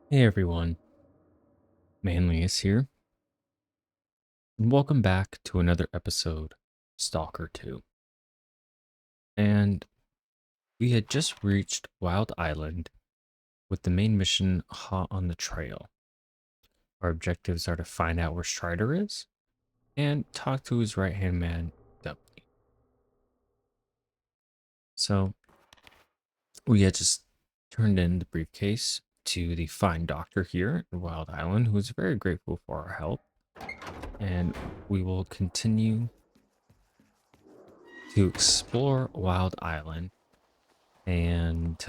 Hey everyone, Manly is here, and welcome back to another episode of Stalker 2. And we had just reached Wild Island with the main mission Hot on the Trail. Our objectives are to find out where Strider is and talk to his right hand man, Dudley. So we had just turned in the briefcase to the fine doctor here at Wild Island, who is very grateful for our help. And we will continue to explore Wild Island and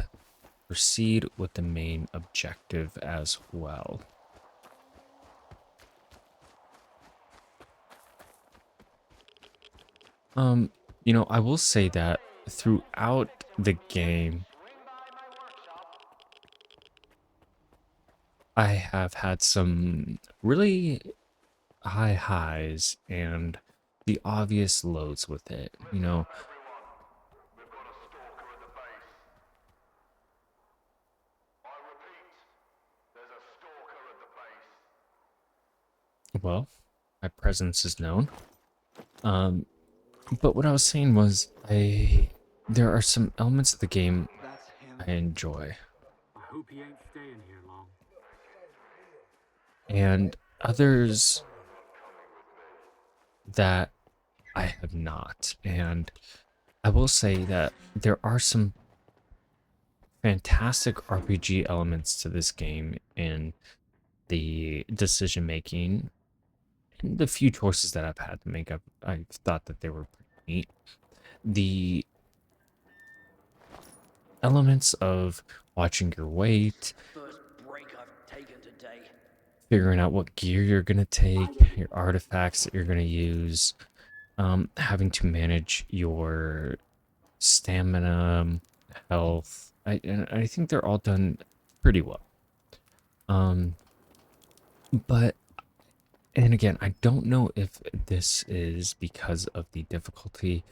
proceed with the main objective as well. Um, I will say that throughout the game, I have had some really high highs and the obvious lows with it. Well, my presence is known. Um, but what I was saying was there are some elements of the game That's him. I enjoy, I hope he ain't staying here long. and others that I have not. And I will say that there are some fantastic RPG elements to this game in the decision making and the few choices that I've had to make. I've thought that they were pretty neat. The elements of watching your weight, First break I've taken today. figuring out what gear you're going to take, your artifacts that you're going to use, having to manage your stamina, health. I think they're all done pretty well. Um, but and again, I don't know if this is because of the difficulty.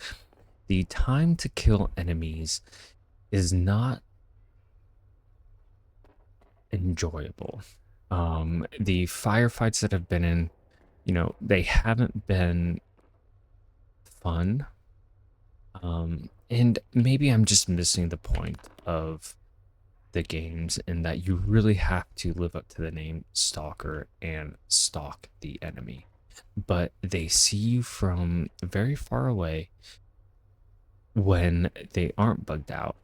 The time to kill enemies is not enjoyable. The firefights that I've been in, they haven't been fun. And maybe I'm just missing the point of the games in that you really have to live up to the name Stalker and stalk the enemy. But they see you from very far away when they aren't bugged out,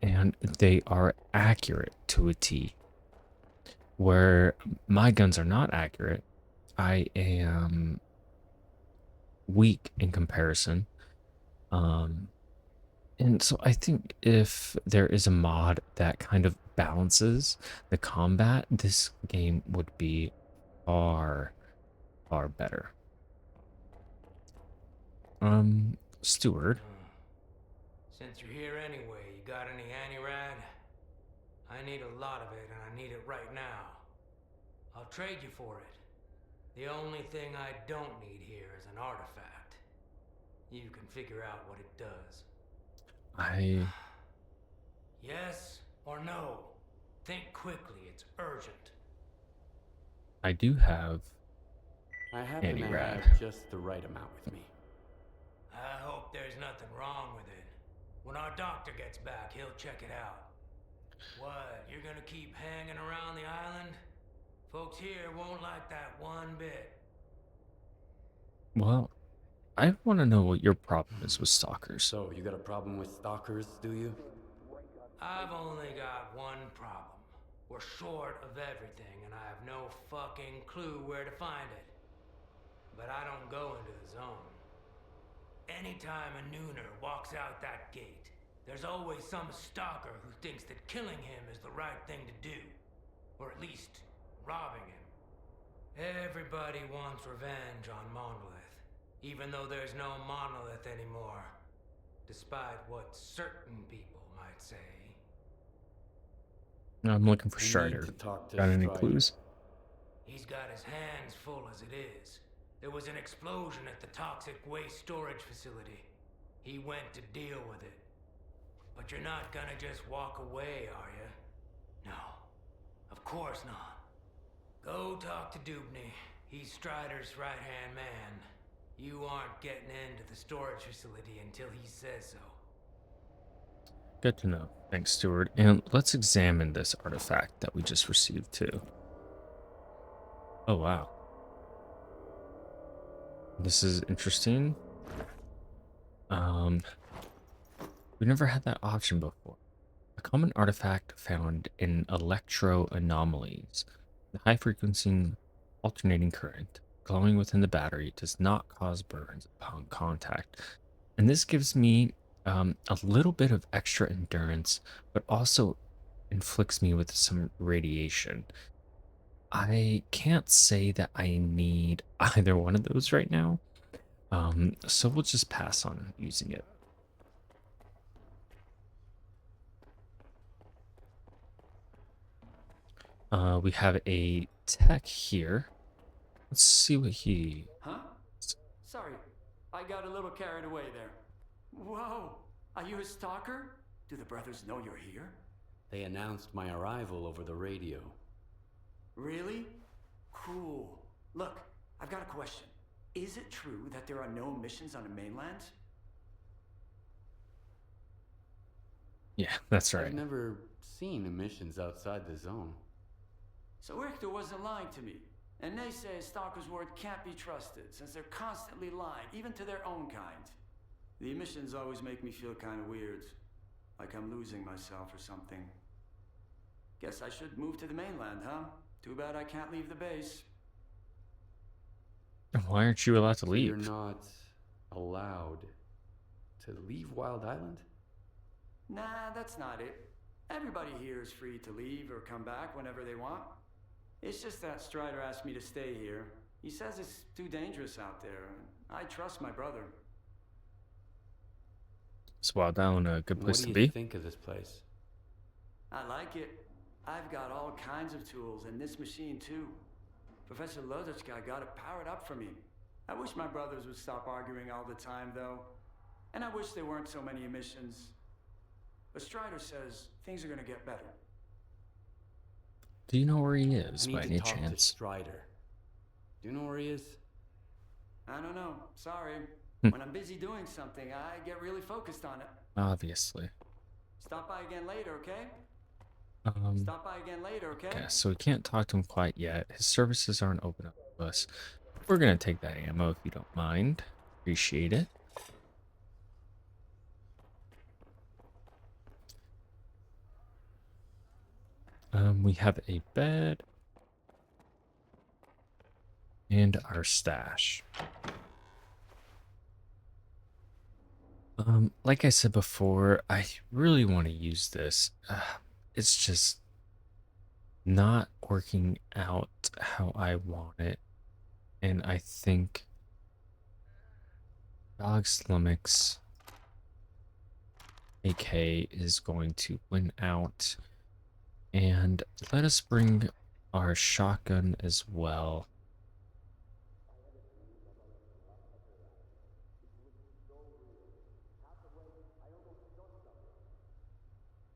and they are accurate to a T. Where my guns are not accurate, I am weak in comparison. Um, And so I think if there is a mod that kind of balances the combat, this game would be far, far better. Steward, Since you're here anyway, you got any anti-rad? I need a lot of it, and I need it right now. I'll trade you for it. The only thing I don't need here is an artifact. You can figure out what it does. I Yes or no? Think quickly, it's urgent. I do have I happen to anti-rad. have just the right amount with me. I hope there's nothing wrong with it. When our doctor gets back, he'll check it out. What, you're gonna keep hanging around the island? Folks here won't like that one bit. Well, I want to know what your problem is with stalkers. So, you got a problem with stalkers, do you? I've only got one problem. We're short of everything, and I have no fucking clue where to find it. But I don't go into the zone. Anytime a nooner walks out that gate, there's always some stalker who thinks that killing him is the right thing to do. Or at least, robbing him. Everybody wants revenge on Monolith, even though there's no Monolith anymore. Despite what certain people might say. I'm looking for I need Strider. to talk to Got any Strider. clues? He's got his hands full as it is. There was an explosion at the toxic waste storage facility. He went to deal with it. But you're not gonna just walk away, are you? No. course not. Go talk to Dubney. He's Strider's right-hand man. You aren't getting into the storage facility until he says so. Good to know. Thanks, Stewart. And let's examine this artifact that we just received too. Oh, wow. This is interesting. We've never had that option before. A common artifact found in electro anomalies. The high frequency alternating current glowing within the battery does not cause burns upon contact. And this gives me a little bit of extra endurance, but also inflicts me with some radiation. I can't say that I need either one of those right now. So we'll just pass on using it. We have a tech here. Let's see what he... Huh? Sorry, I got a little carried away there. Whoa! Are you a stalker? Do the brothers know you're here? They announced my arrival over the radio. Really? Cool. Look, I've got a question. Is it true that there are no missions on the mainland? Yeah, that's right. I've never seen emissions outside the zone. So Richter wasn't lying to me. And they say Stalker's word can't be trusted, since they're constantly lying, even to their own kind. The emissions always make me feel kind of weird. Like I'm losing myself or something. Guess I should move to the mainland, huh? Too bad I can't leave the base. Why aren't you allowed to leave? You're not allowed to leave Wild Island? Nah, that's not it. Everybody here is free to leave or come back whenever they want. It's just that Strider asked me to stay here. He says it's too dangerous out there. I trust my brother. Is Wild Island a good place to be? What do you think of this place? I like it. I've got all kinds of tools, and this machine too. Professor Lozichka got it powered up for me. I wish my brothers would stop arguing all the time, though. And I wish there weren't so many emissions. But Strider says things are gonna get better. Do you know where he is I by need any to talk to chance? Strider. Do you know where he is? I don't know. Sorry. When I'm busy doing something, I get really focused on it. Obviously. Stop by again later, okay? Um, Stop by again later, okay? okay, so we can't talk to him quite yet. His services aren't open up to us. We're gonna take that ammo if you don't mind. Appreciate it. We have a bed and our stash. Like I said before, I really want to use this. It's just not working out how I want it. And I think S.T.A.L.K.E.R AK is going to win out. And let us bring our shotgun as well.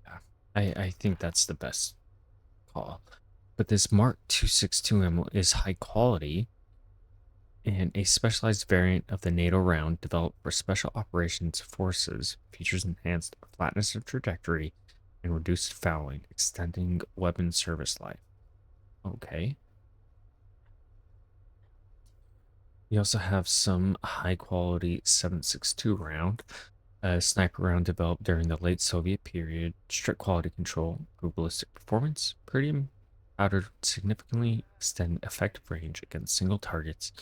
Yeah, I think that's the best call. But this Mark 262 ammo is high quality and a specialized variant of the NATO round developed for special operations forces, features enhanced flatness of trajectory and reduced fouling, extending weapon service life. Okay. We also have some high quality 7.62 round, a sniper round developed during the late Soviet period, strict quality control, good ballistic performance, premium powder significantly extend effective range against single targets,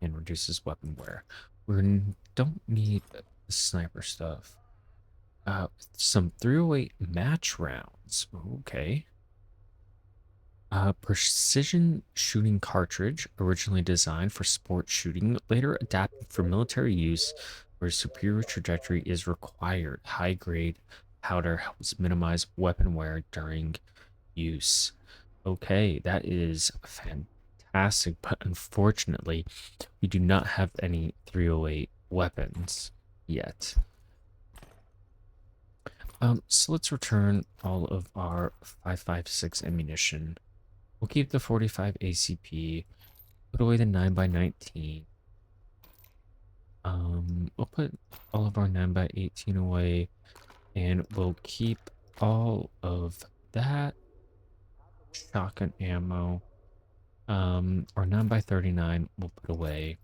and reduces weapon wear. We don't need the sniper stuff. Some 308 match rounds. Okay. Precision shooting cartridge, originally designed for sport shooting, later adapted for military use where superior trajectory is required. High grade powder helps minimize weapon wear during use. Okay, that is fantastic, but unfortunately, we do not have any 308 weapons yet. So let's return all of our 5.56 ammunition We'll keep the 45 ACP. Put away the 9x19. We'll put all of our 9x18 away, and we'll keep all of that shotgun ammo. Our 9x39 we'll put away.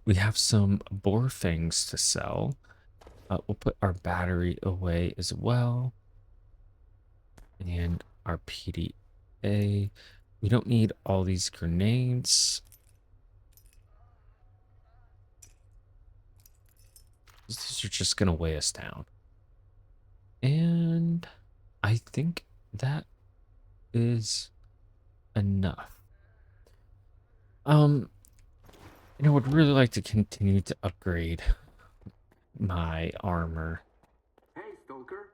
We have some boar fangs to sell. We'll put our battery away as well. And our PDA. We don't need all these grenades. These are just going to weigh us down. And I think that is enough. I would really like to continue to upgrade my armor. Hey, Stalker.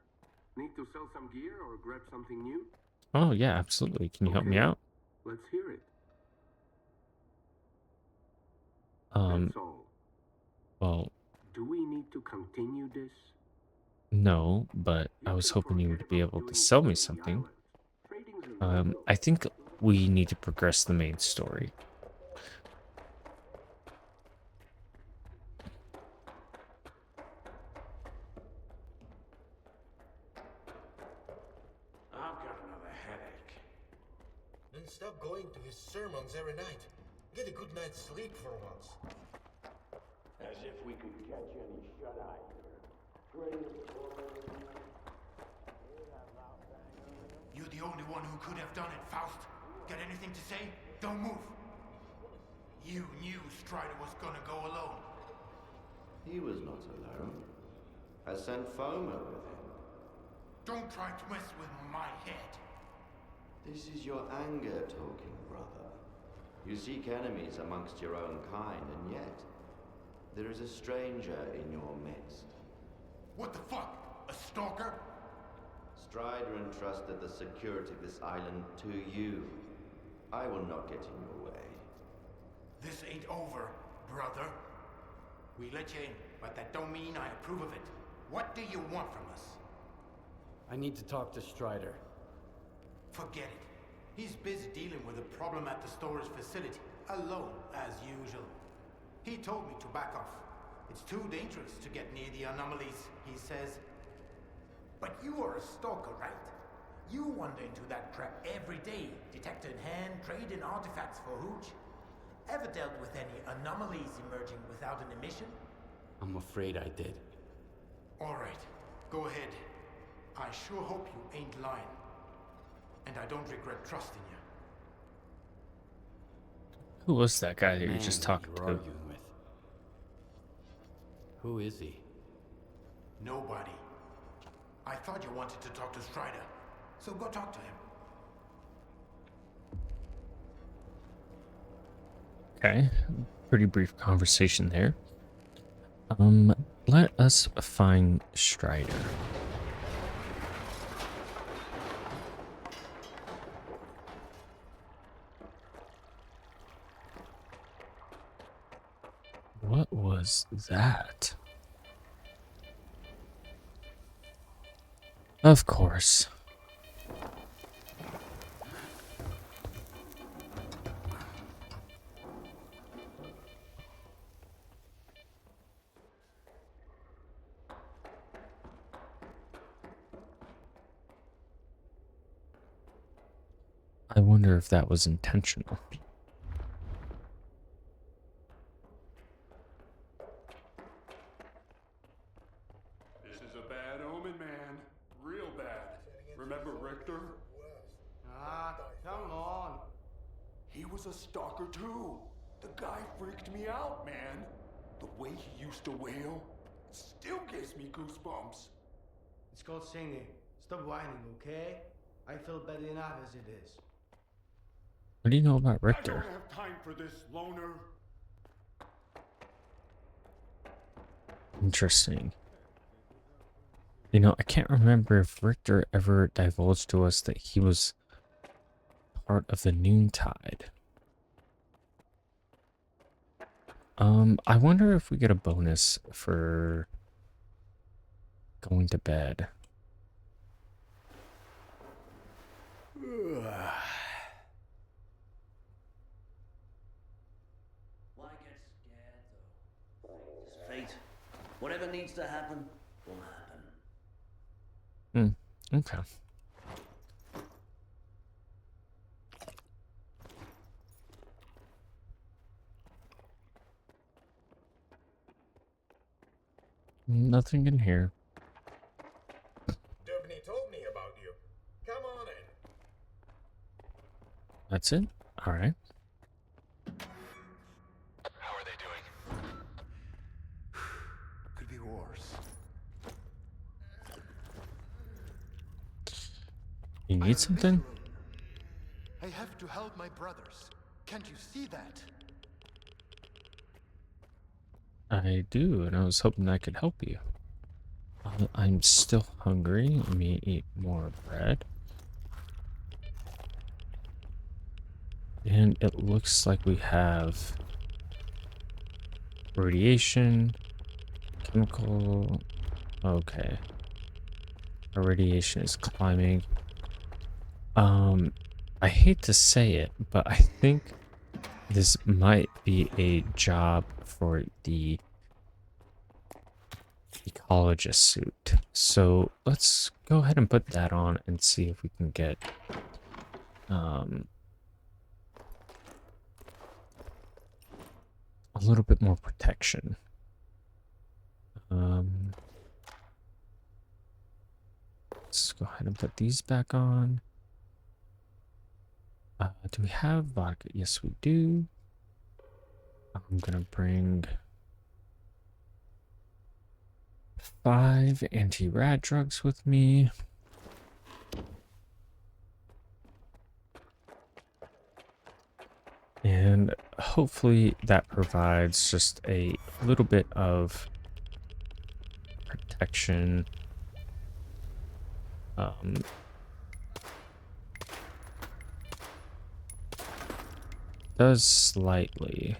Need to sell some gear or grab something new? Oh, yeah, absolutely. Can you help me Okay. out? Let's hear it. Um, That's all. well, Do we need to continue this? no, but I You was can hoping you forget would be about able to doing sell me good on the something. island. Trading's a no-no. I think we need to progress the main story. I've got another headache. Then stop going to his sermons every night. Get a good night's sleep for once. As if we could catch any shut-eye here. You're the only one who could have done it, Faust. Got anything to say? Don't move. You knew Strider was gonna go alone. He was not alone. I sent Foamer with him. Don't try to mess with my head. This is your anger talking, brother. You seek enemies amongst your own kind, and yet there is a stranger in your midst. What the fuck? A stalker? Strider entrusted the security of this island to you. I will not get in your way. This ain't over, brother. We let you in, but that don't mean I approve of it. What do you want from us? I need to talk to Strider. Forget it. He's busy dealing with a problem at the storage facility, alone, as usual. He told me to back off. It's too dangerous to get near the anomalies, he says. But you are a stalker, right? You wander into that trap every day, detector in hand, trading artifacts for hooch. Ever dealt with any anomalies emerging without an emission? I'm afraid I did. Alright, go ahead. I sure hope you ain't lying. And I don't regret trusting you. Who was that guy that Man you just that talked you to? were arguing with. Who is he? Nobody. I thought you wanted to talk to Strider, so go talk to him. Okay, pretty brief conversation there. Let us find Strider. What was that? Of course. I wonder if that was intentional. This is a bad omen, man. Real bad. Remember Richter? Ah, come on. He was a stalker too. The guy freaked me out, man. The way he used to wail still gives me goosebumps. It's called singing. Stop whining, okay? I feel bad enough as it is. What do you know about I don't Richter? have time for this, loner. Interesting. I can't remember if Richter ever divulged to us that he was part of the Noontide. I wonder if we get a bonus for going to bed. needs to happen will happen. Okay. Nothing in here. Dubney told me about you. Come on in. That's it? Alright. How are they doing? Could be worse. You I need am something? visceral. I have to help my brothers. Can't you see that? I do, and I was hoping I could help you. I'm still hungry. Let me eat more bread. And it looks like we have radiation, chemical. Okay. Our radiation is climbing. I hate to say it, but I think this might be a job for the ecologist suit. So let's go ahead and put that on and see if we can get a little bit more protection. Let's go ahead and put these back on. Do we have vodka? Yes, we do. I'm gonna bring 5 anti-rad drugs with me. And hopefully that provides just a little bit of protection. Does slightly.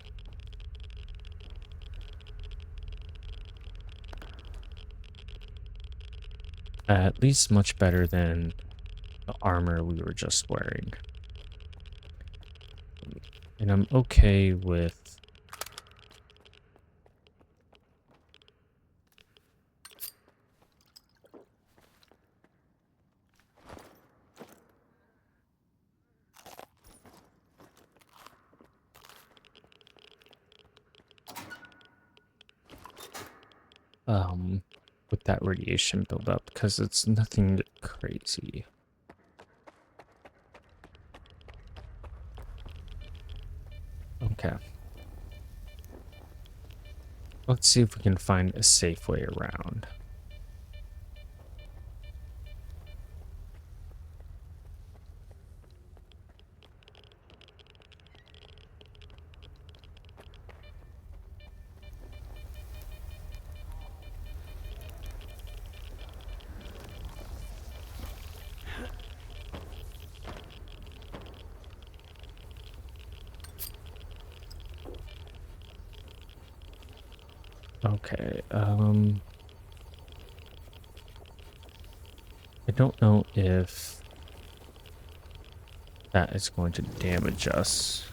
At least much better than the armor we were just wearing. And I'm okay with with that radiation buildup because it's nothing crazy. Okay. Let's see if we can find a safe way around. Okay, I don't know if that is going to damage us.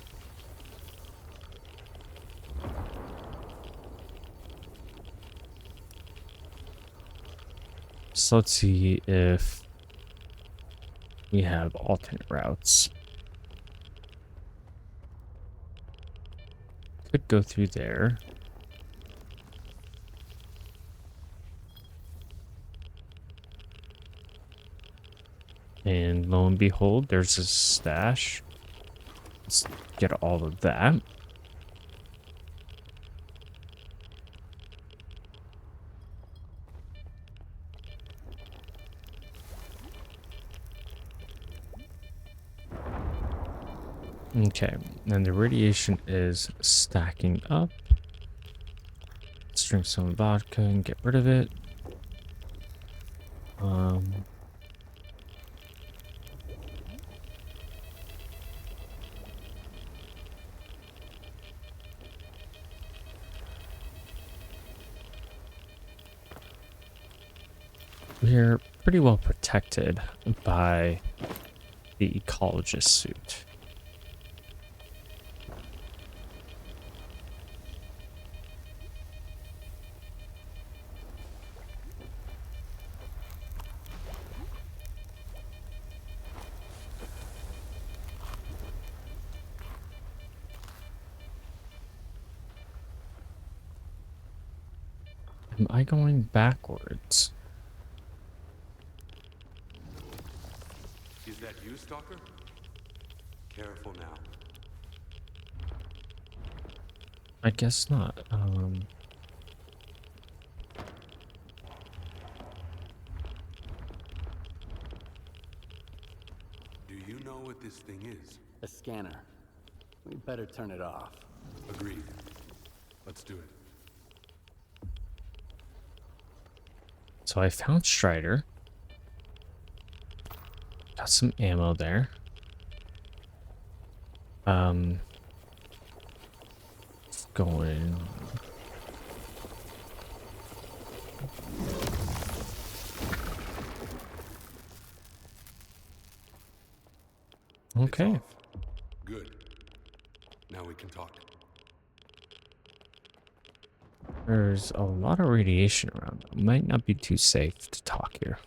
So let's see if we have alternate routes. Could go through there. And lo and behold, there's a stash. Let's get all of that. Okay, and the radiation is stacking up. Let's drink some vodka and get rid of it. We're pretty well protected by the ecologist suit. Am I going backwards? Is that you, Stalker? Careful now. I guess not. Do you know what this thing is? A scanner. We better turn it off. Agreed. Let's do it. So I found Strider. Got some ammo there. Going. Okay. It's off. Good. Now we can talk. There's a lot of radiation around. It might not be too safe to talk here.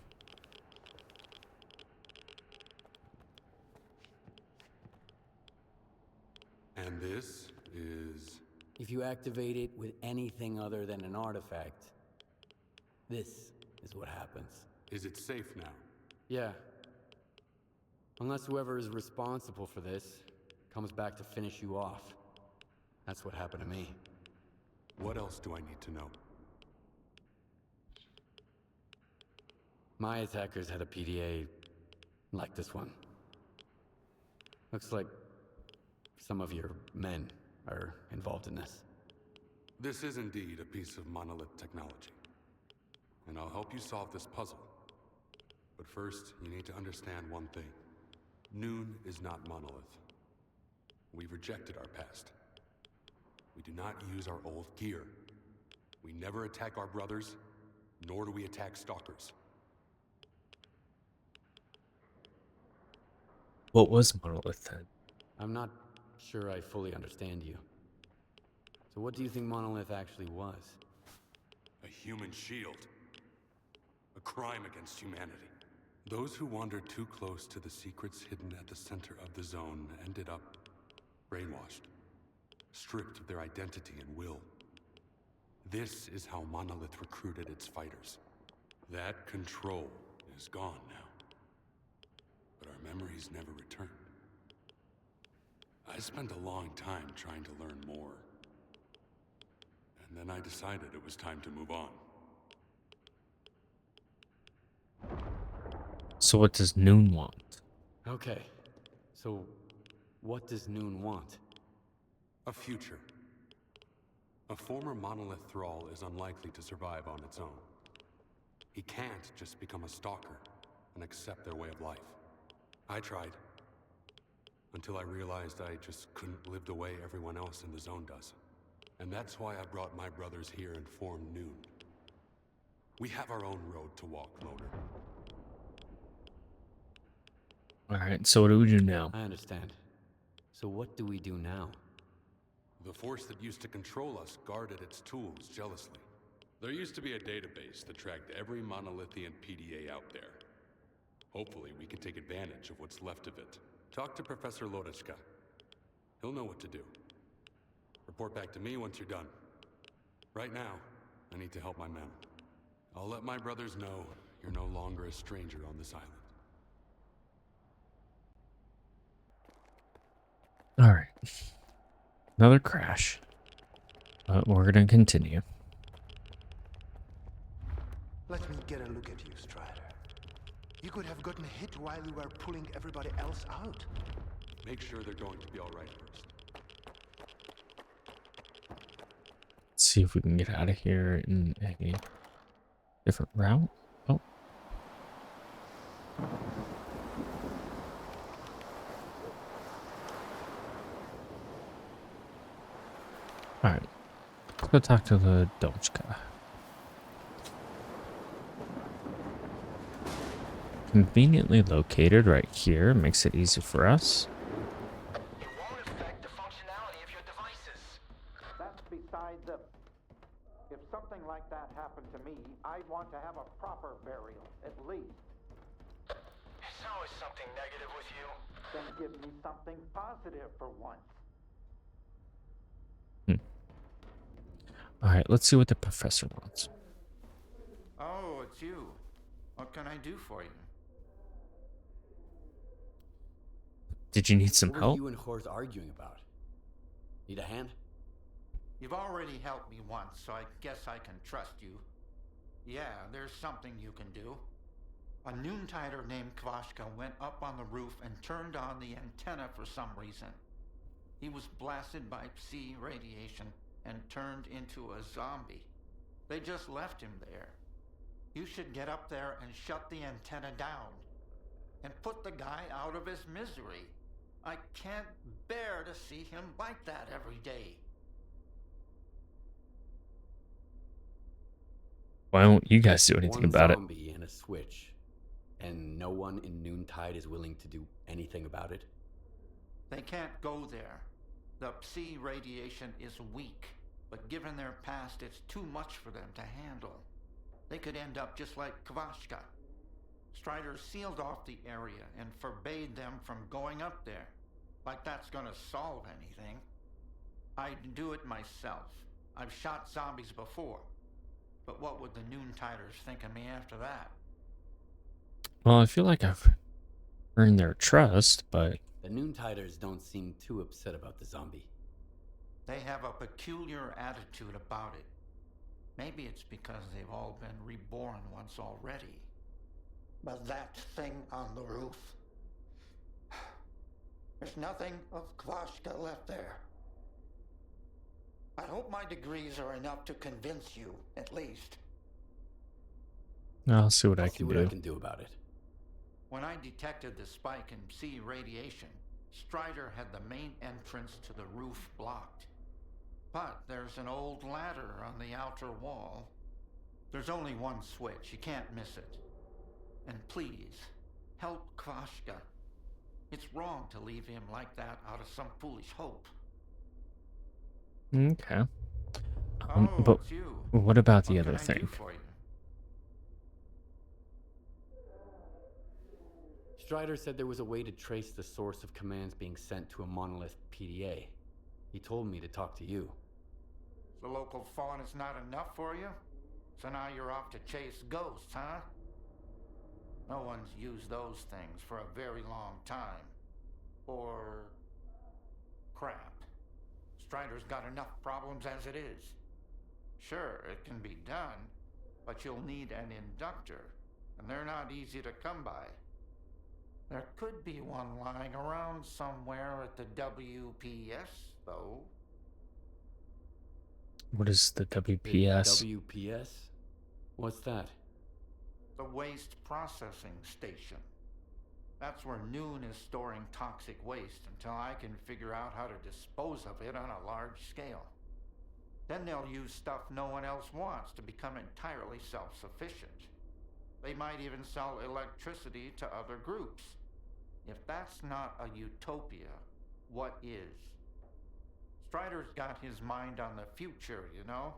And this is... If you activate it with anything other than an artifact, this is what happens. Is it safe now? Yeah. Unless whoever is responsible for this comes back to finish you off. That's what happened to me. What else do I need to know? My attackers had a PDA like this one. Looks like some of your men are involved in this. This is indeed a piece of monolith technology. And I'll help you solve this puzzle. But first, you need to understand one thing. Noon is not monolith. We rejected our past. We do not use our old gear. We never attack our brothers, nor do we attack stalkers. What was Monolith then? I'm not sure I fully understand you. So what do you think Monolith actually was? A human shield. A crime against humanity. Those who wandered too close to the secrets hidden at the center of the zone ended up brainwashed, stripped of their identity and will. This is how Monolith recruited its fighters. That control is gone now. But our memories never returned. I spent a long time trying to learn more. And then I decided it was time to move on. So what does Noon want? Okay. So what does Noon want? A future. A former Monolith thrall is unlikely to survive on its own. He can't just become a stalker and accept their way of life. I tried. Until I realized I just couldn't live the way everyone else in the zone does. And that's why I brought my brothers here and formed Noon. We have our own road to walk, Loader. Alright, so what do we do now? I understand. So what do we do now? The force that used to control us guarded its tools jealously. There used to be a database that tracked every monolithian PDA out there. Hopefully we can take advantage of what's left of it. Talk to Professor Lodechka. He'll know what to do. Report back to me once you're done. Right now, I need to help my men. I'll let my brothers know you're no longer a stranger on this island. Alright. Another crash. But we're gonna continue. Let me get a look at you, Strider. You could have gotten hit while you were pulling everybody else out. Make sure they're going to be all right first. Let's see if we can get out of here in a different route. Oh. Alright. Let's go talk to the Dochka. Conveniently located right here makes it easy for us. It won't affect the functionality of your devices. That's beside the... If something like that happened to me, I'd want to have a proper burial, at least. There's always something negative with you. Then give me something positive for once. Alright, let's see what the professor wants. can I do for you? Did you need some What were help? you and Hor's arguing about? Need a hand? You've already helped me once, so I guess I can trust you. Yeah, there's something you can do. A noontider named Kvashka went up on the roof and turned on the antenna for some reason. He was blasted by psi radiation and turned into a zombie. They just left him there. You should get up there and shut the antenna down. And put the guy out of his misery. I can't bear to see him like that every day. Why don't you guys do anything One about it? zombie and a switch. And no one in Noontide is willing to do anything about it? They can't go there. The psi radiation is weak, but given their past, it's too much for them to handle. They could end up just like Kvashka. Strider sealed off the area and forbade them from going up there. Like that's gonna solve anything. I'd do it myself. I've shot zombies before. But what would the Noontiders think of me after that? Well, I feel like I've earned their trust, but The Noontiders don't seem too upset about the zombie. They have a peculiar attitude about it. Maybe it's because they've all been reborn once already. But that thing on the roof... There's nothing of Kvashka left there. I hope my degrees are enough to convince you, at least. I'll see what I I'll see can what do. I can do about it. When I detected the spike in psi radiation, Strider had the main entrance to the roof blocked. But there's an old ladder on the outer wall. There's only one switch, you can't miss it. And please, help Kvashka. It's wrong to leave him like that out of some foolish hope. Okay. Oh, But it's you. what about the What other can I do thing? for you? Strider said there was a way to trace the source of commands being sent to a monolith PDA. He told me to talk to you. The local fawn is not enough for you? So now you're off to chase ghosts, huh? No one's used those things for a very long time. Or... crap. Strider's got enough problems as it is. Sure, it can be done, but you'll need an inductor, and they're not easy to come by. There could be one lying around somewhere at the WPS, though. What is the The WPS? WPS? What's that? The waste processing station. That's where Noon is storing toxic waste until I can figure out how to dispose of it on a large scale. Then they'll use stuff no one else wants to become entirely self-sufficient. They might even sell electricity to other groups. If that's not a utopia, what is? Strider's got his mind on the future, you know?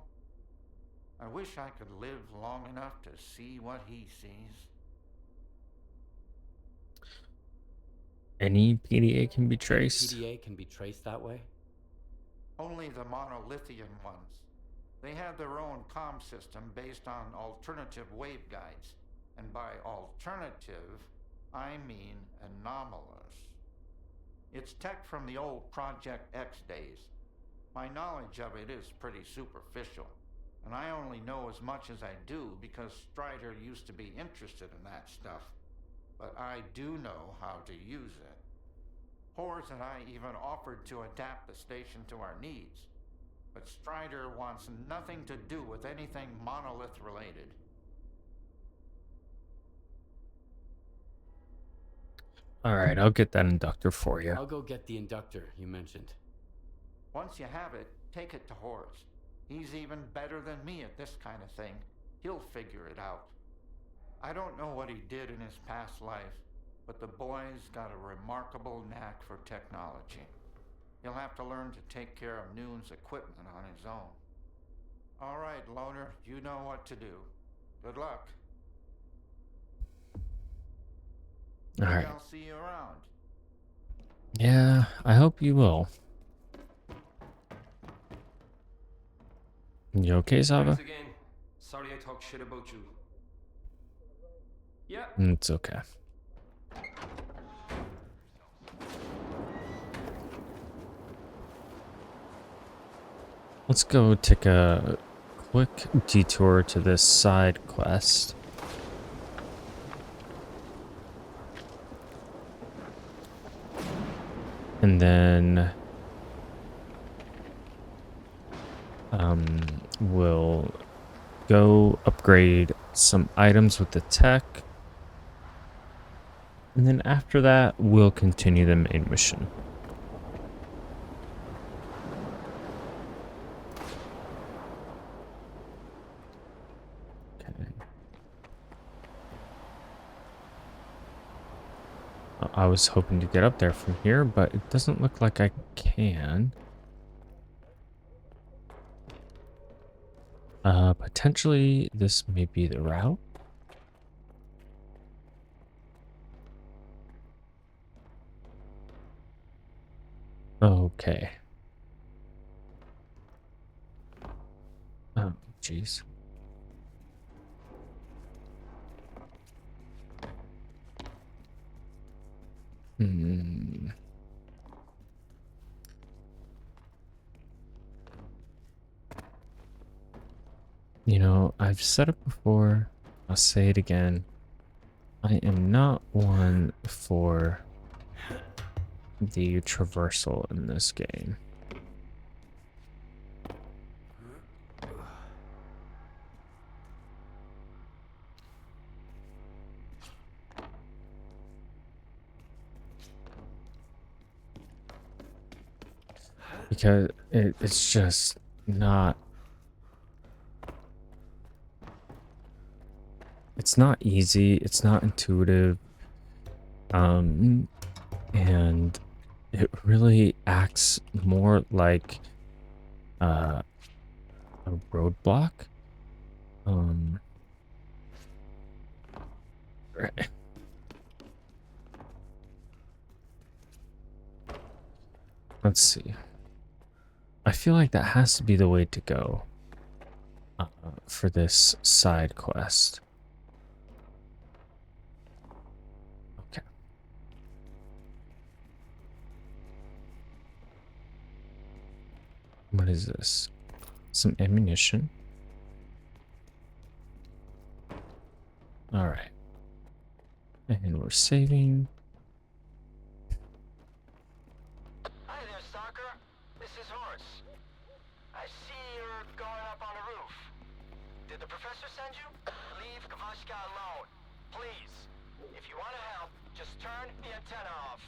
I wish I could live long enough to see what he sees. Any PDA can be Any traced? PDA can be traced that way? Only the monolithian ones. They have their own comm system based on alternative waveguides. And by alternative, I mean anomalous. It's tech from the old Project X days. My knowledge of it is pretty superficial. And I only know as much as I do because Strider used to be interested in that stuff. But I do know how to use it. Hors and I even offered to adapt the station to our needs. But Strider wants nothing to do with anything monolith related. Alright, I'll get that inductor for you. I'll go get the inductor you mentioned. Once you have it, take it to Hors. He's even better than me at this kind of thing. He'll figure it out. I don't know what he did in his past life, but the boy's got a remarkable knack for technology. He'll have to learn to take care of Noon's equipment on his own. All right, Loner, you know what to do. Good luck. Maybe Alright. I'll see you around. Yeah, I hope you will. You okay, Sava? Thanks again. Sorry I talked shit about you. Yep. It's okay. Let's go take a quick detour to this side quest. And then we'll go upgrade some items with the tech. And then after that, we'll continue the main mission. Okay. I was hoping to get up there from here, but it doesn't look like I can. Potentially this may be the route. Okay. Oh, jeez. Hmm. You know, I've said it before, I'll say it again. I am not one for the traversal in this game. Because it's just not... It's not easy, it's not intuitive, and it really acts more like a roadblock. Right. Let's see. I feel like that has to be the way to go for this side quest. Okay. What is this? Some ammunition. All right. And we're saving. Hi there, Stalker. This is Horace. I see you're going up on the roof. Did the professor send you? Leave Kavashka alone. Please. If you want to help, just turn the antenna off.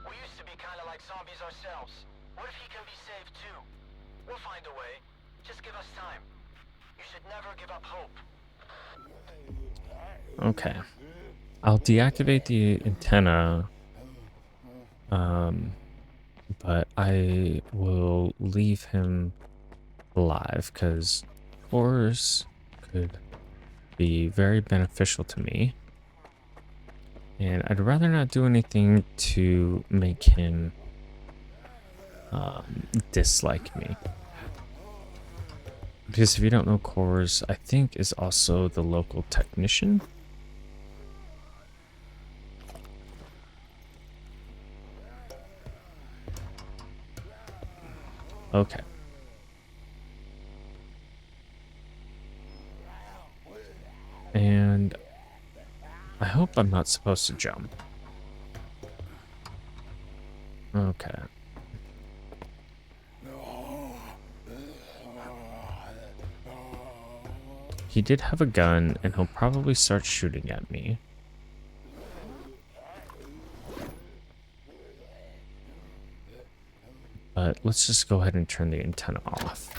We used to be kind of like zombies ourselves. What if he can be saved too? We'll find a way. Just give us time. You should never give up hope. Okay. I'll deactivate the antenna. But I will leave him alive because cores could be very beneficial to me. And I'd rather not do anything to make him dislike me. Because if you don't know, cores, I think, is also the local technician. Okay. And I hope I'm not supposed to jump. Okay. He did have a gun, and he'll probably start shooting at me. But let's just go ahead and turn the antenna off.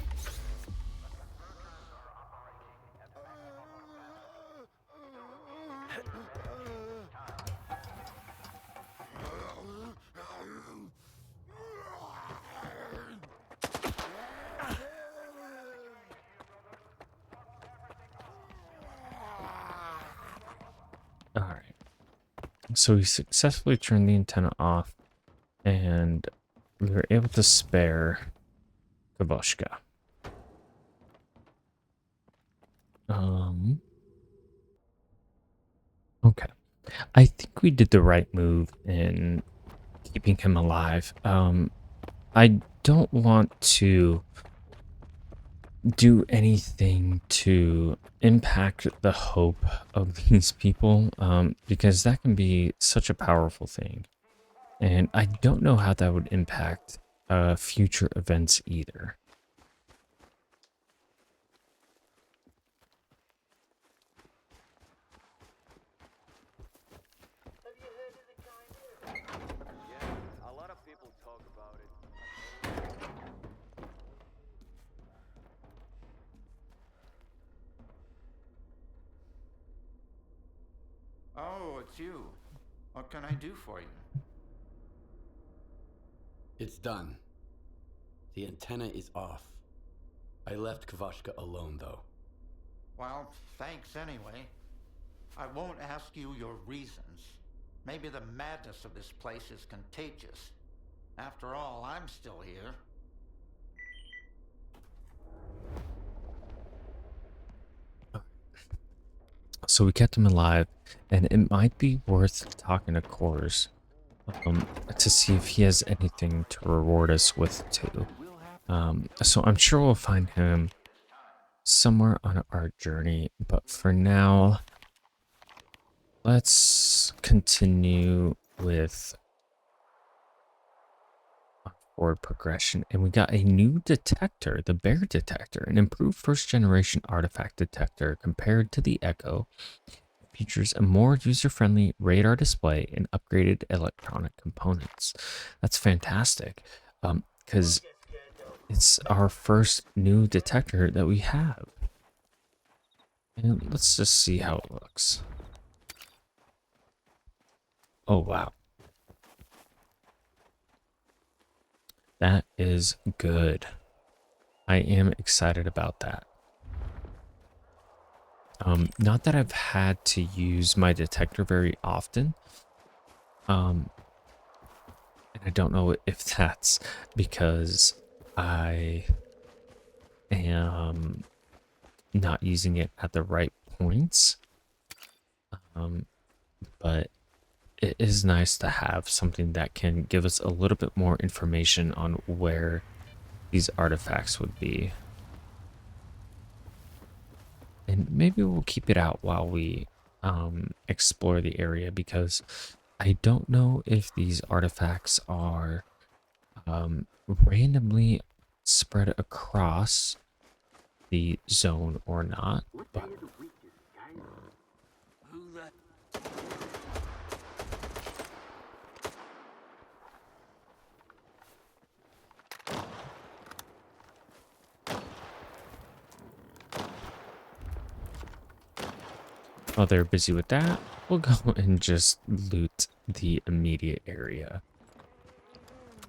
Alright. So we successfully turned the antenna off, and we were able to spare Kavoshka. Okay. I think we did the right move in keeping him alive. I don't want to do anything to impact the hope of these people, because that can be such a powerful thing. And I don't know how that would impact future events either. Yeah, a lot of people talk about it. Oh, it's you. What can I do for you? It's done. The antenna is off. I left Kavashka alone, though. Well, thanks anyway. I won't ask you your reasons. Maybe the madness of this place is contagious. After all, I'm still here. So we kept him alive, and it might be worth talking to Coors to see if he has anything to reward us with too. So I'm sure we'll find him somewhere on our journey, but for now, let's continue with forward progression. And we got a new detector, the bear detector, an improved first generation artifact detector compared to the Echo. Features a more user-friendly radar display and upgraded electronic components. That's fantastic, because it's our first new detector that we have. And let's just see how it looks. Oh, wow. That is good. I am excited about that. Not that I've had to use my detector very often. And I don't know if that's because I am not using it at the right points. But it is nice to have something that can give us a little bit more information on where these artifacts would be. And maybe we'll keep it out while we explore the area, because I don't know if these artifacts are randomly spread across the zone or not. But while they're busy with that, we'll go and just loot the immediate area.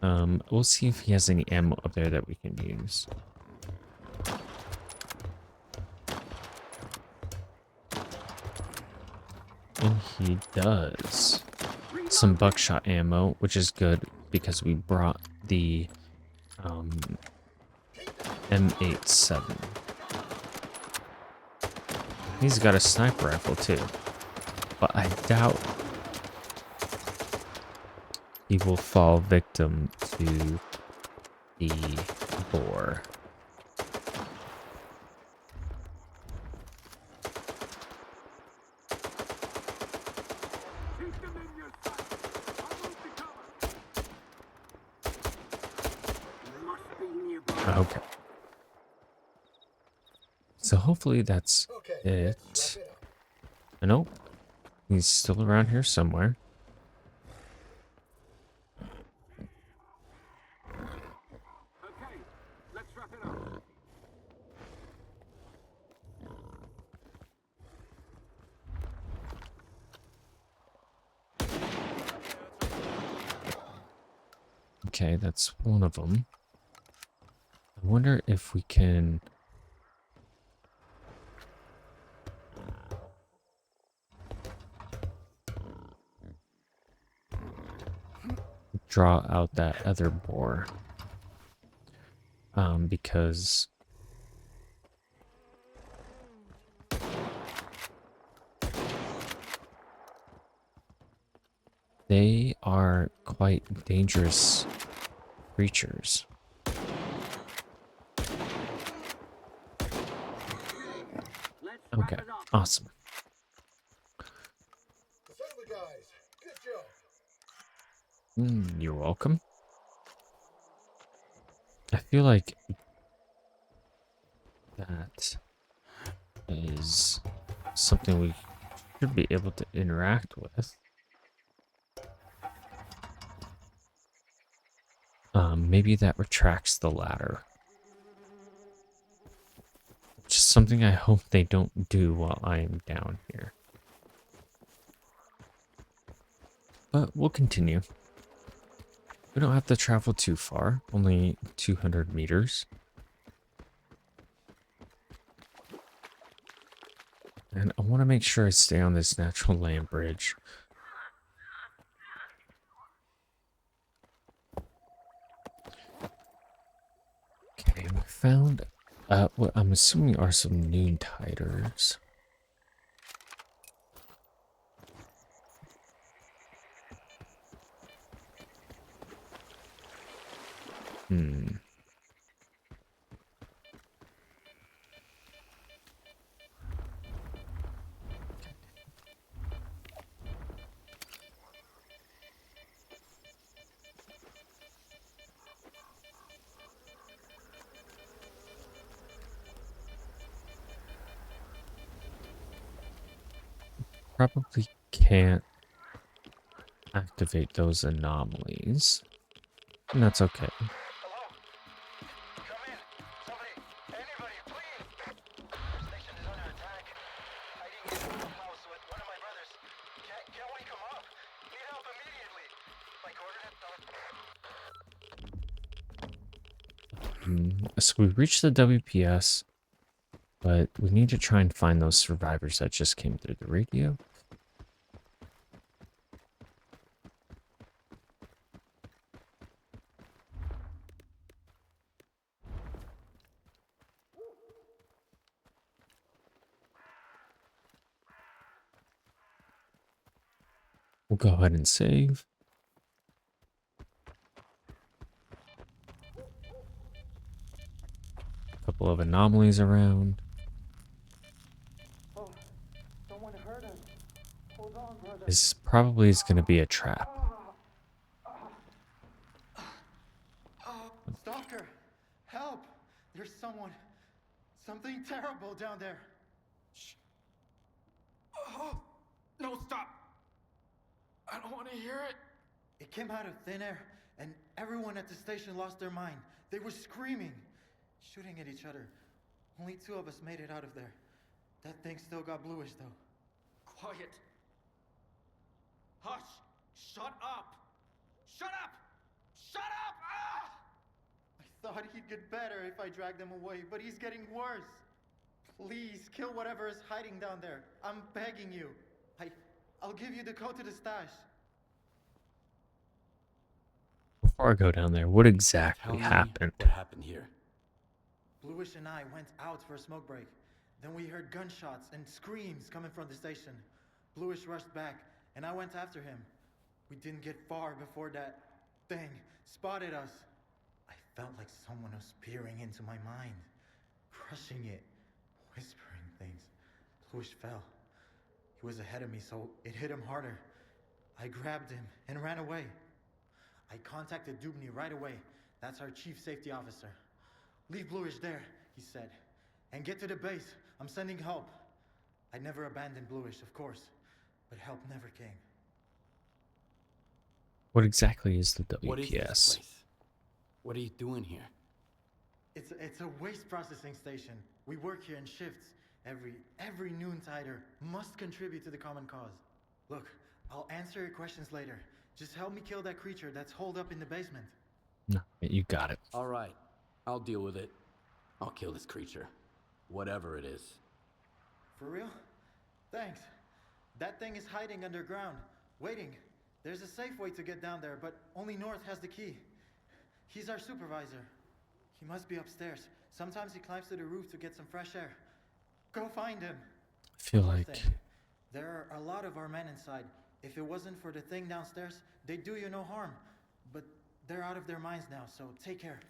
We'll see if he has any ammo up there that we can use. And he does. Some buckshot ammo, which is good because we brought the M87. He's got a sniper rifle too, but I doubt he will fall victim to the boar. Okay. So hopefully that's it. Nope. He's still around here somewhere. Okay, that's one of them. I wonder if we can draw out that other boar. Because They are quite dangerous creatures. Okay, awesome. guys. Good job. You're welcome. I feel like that is something we should be able to interact with. Maybe that retracts the ladder. Which is something I hope they don't do while I am down here. But we'll continue. We don't have to travel too far, only 200 meters. And I want to make sure I stay on this natural land bridge. Okay, we found what I'm assuming are some noon tiders. Probably can't activate those anomalies. And that's okay. Hello? Come in. Somebody. Anybody, please. Our station is under attack. Hiding in a house with one of my brothers. Can't we come up? Need help immediately. My coordinates are... So we reached the WPS, but we need to try and find those survivors that just came through the radio. We'll go ahead and save. A couple of anomalies around. Oh, someone hurt us. Hold on, brother. This probably is going to be a trap. Stalker, help! There's something terrible down there. Shh. Oh, no, stop. I don't want to hear it. It came out of thin air, and everyone at the station lost their mind. They were screaming, shooting at each other. Only 2 of us made it out of there. That thing still got bluish, though. Quiet. Hush. Shut up. Shut up. Shut up. Ah! I thought he'd get better if I dragged him away, but he's getting worse. Please, kill whatever is hiding down there. I'm begging you. I'll give you the code to the stash. Before I go down there, what Tell exactly me happened? what happened here. Bluish and I went out for a smoke break. Then we heard gunshots and screams coming from the station. Bluish rushed back, and I went after him. We didn't get far before that thing spotted us. I felt like someone was peering into my mind, crushing it, whispering things. Bluish fell. He was ahead of me, so it hit him harder. I grabbed him and ran away. I contacted Dubny right away. That's our chief safety officer. Leave Bluish there, he said, and get to the base. I'm sending help. I never abandoned Bluish, of course, but help never came. What exactly is the WPS? What is this place? What are you doing here? It's a waste processing station. We work here in shifts. Every noontider must contribute to the common cause. Look, I'll answer your questions later. Just help me kill that creature that's holed up in the basement. No, you got it. All right, I'll deal with it. I'll kill this creature, whatever it is. For real? Thanks. That thing is hiding underground, waiting. There's a safe way to get down there, but only North has the key. He's our supervisor. He must be upstairs. Sometimes he climbs to the roof to get some fresh air. Go find him. I feel One more like thing. There are a lot of our men inside. If it wasn't for the thing downstairs, they'd do you no harm. But they're out of their minds now, so take care.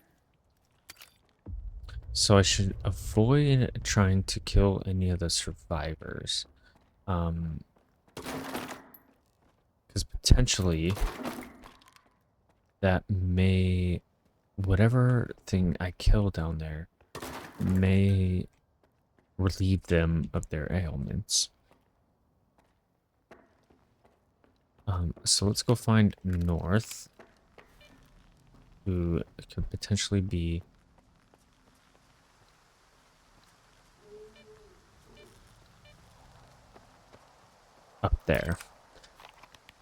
So I should avoid trying to kill any of the survivors. Because potentially that may, whatever thing I kill down there may relieve them of their ailments. So let's go find North, who could potentially be up there.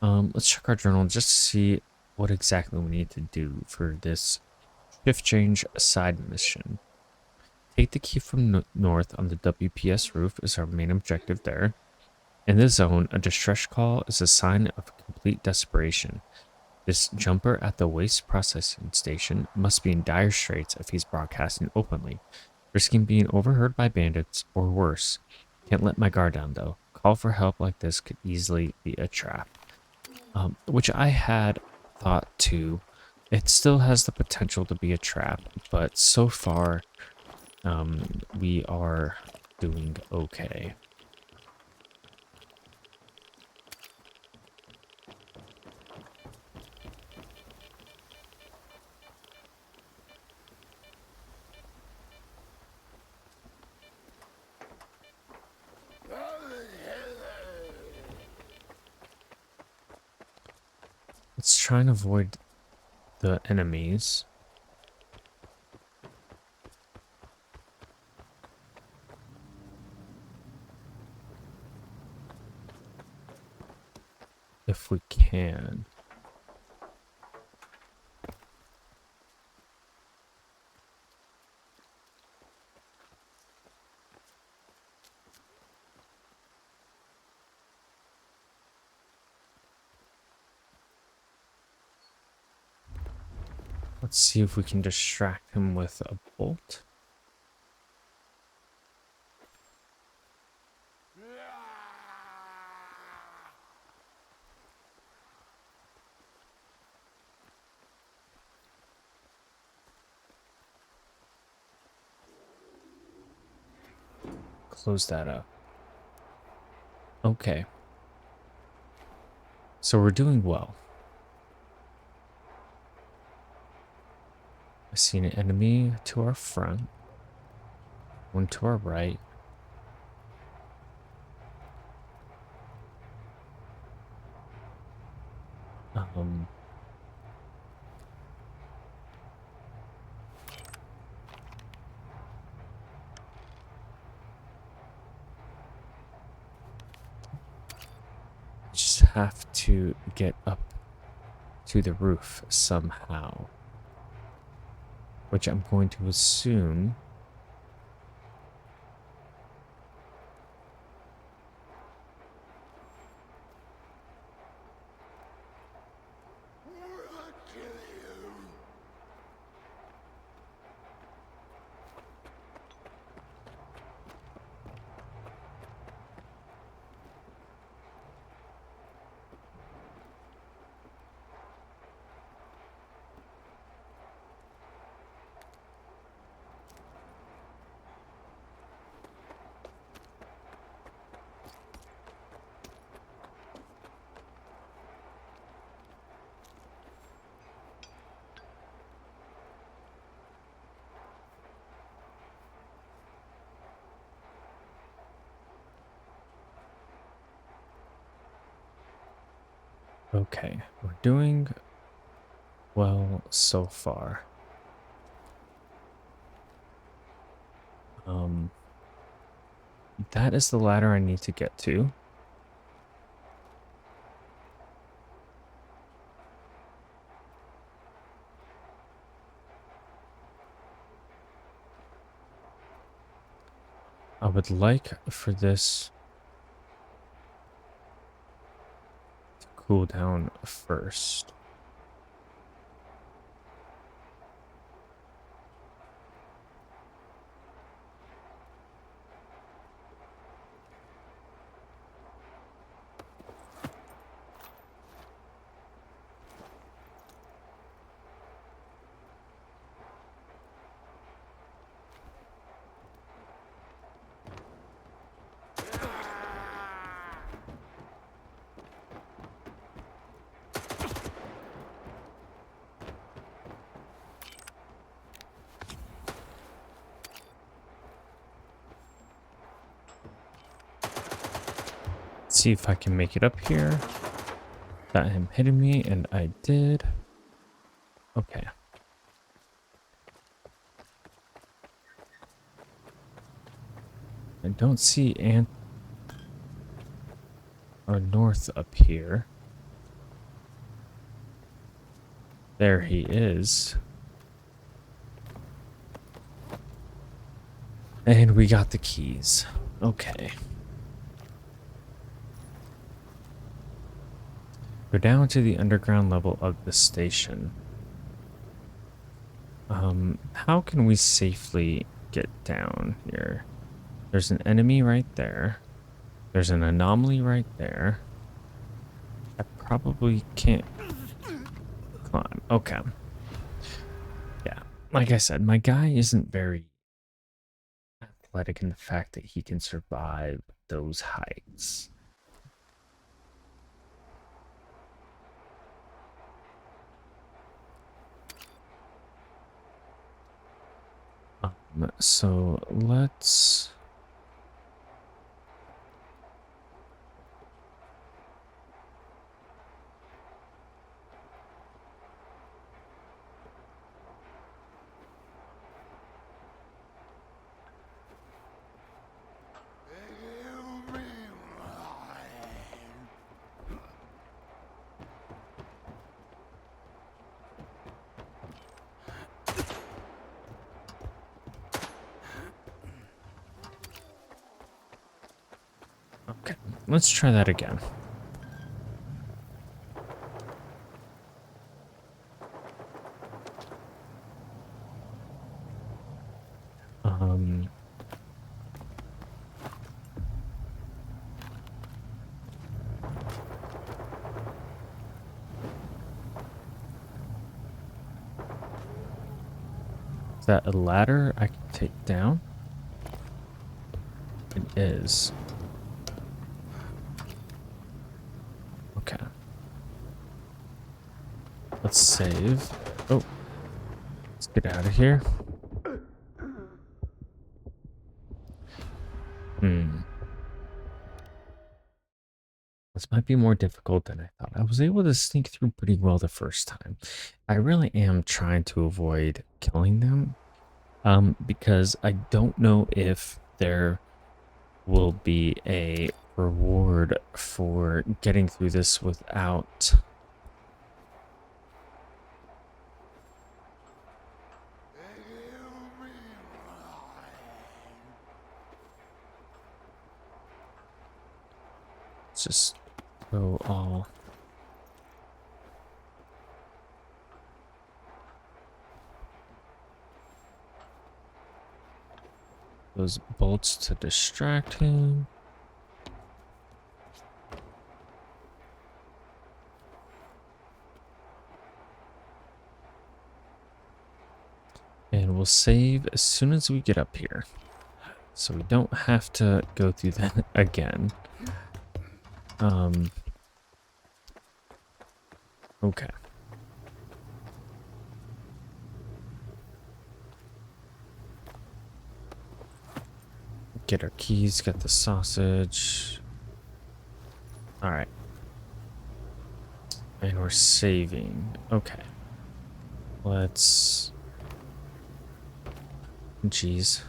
Let's check our journal just to see what exactly we need to do for this shift change side mission. Take the key from North on the WPS roof is our main objective there. In this zone, a distress call is a sign of complete desperation. This jumper at the waste processing station must be in dire straits if he's broadcasting openly, risking being overheard by bandits or worse. Can't let my guard down though. Call for help like this could easily be a trap. Which I had thought too. It still has the potential to be a trap, but so far, we are doing okay. Let's try and avoid the enemies. If we can. Let's see if we can distract him with a bolt. Close that up. Okay. So we're doing well. I see an enemy to our front. One to our right. Just have to get up to the roof somehow. Which I'm going to assume okay, we're doing well so far. That is the ladder I need to get to. I would like for this to cool down first. Let's see if I can make it up here without him hitting me, and I did. Okay. I don't see or North up here. There he is. And we got the keys. Okay. Go down to the underground level of the station. How can we safely get down here? There's an enemy right there. There's an anomaly right there. I probably can't climb. Okay. Yeah. Like I said, my guy isn't very athletic in the fact that he can survive those heights. So let's... Okay, let's try that again. Is that a ladder I can take down? It is. Okay. Let's save. Oh. Let's get out of here. This might be more difficult than I thought. I was able to sneak through pretty well the first time. I really am trying to avoid killing them. Because I don't know if there will be a reward for getting through this without... Let's just go all... those bolts to distract him. And we'll save as soon as we get up here. So we don't have to go through that again. Okay. Get our keys, get the sausage. All right. And we're saving. Okay. Let's... Jeez.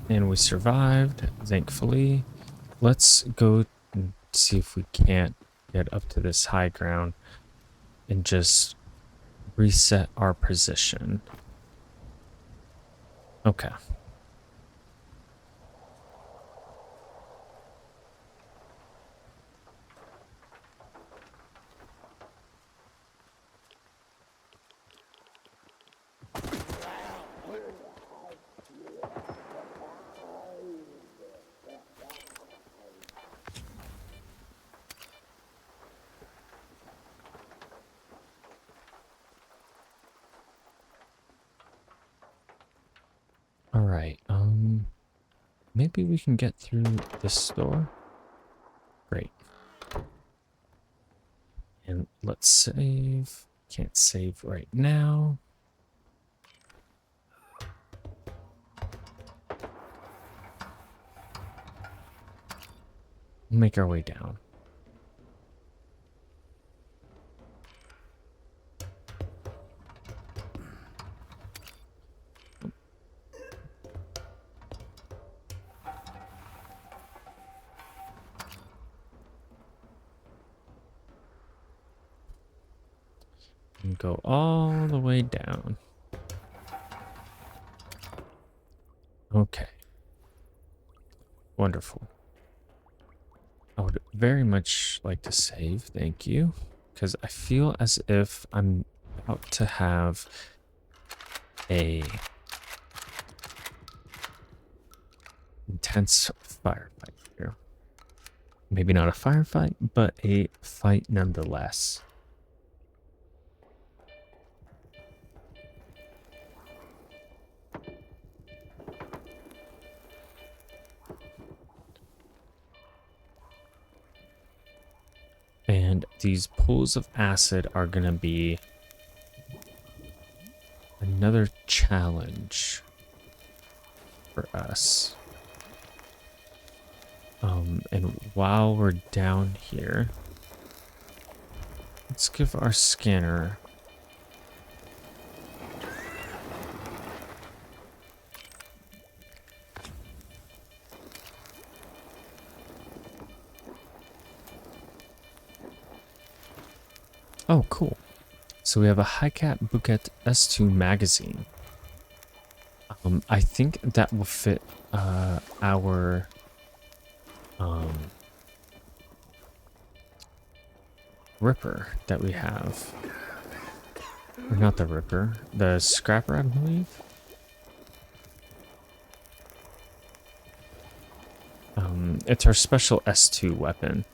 And we survived, thankfully. Let's go and see if we can't get up to this high ground and just reset our position. Okay. All right, maybe we can get through this store. Great. And let's save. Can't save right now. We'll make our way down. And go all the way down. Okay. Wonderful. I would very much like to save, thank you, because I feel as if I'm about to have a intense firefight here. Maybe not a firefight, but a fight nonetheless. And these pools of acid are going to be another challenge for us. And while we're down here, let's give our scanner oh, cool. So we have a Hi-Cat Bouquet S2 magazine. I think that will fit our Ripper that we have. Or not the Ripper, the Scrapper, I believe. It's our special S2 weapon.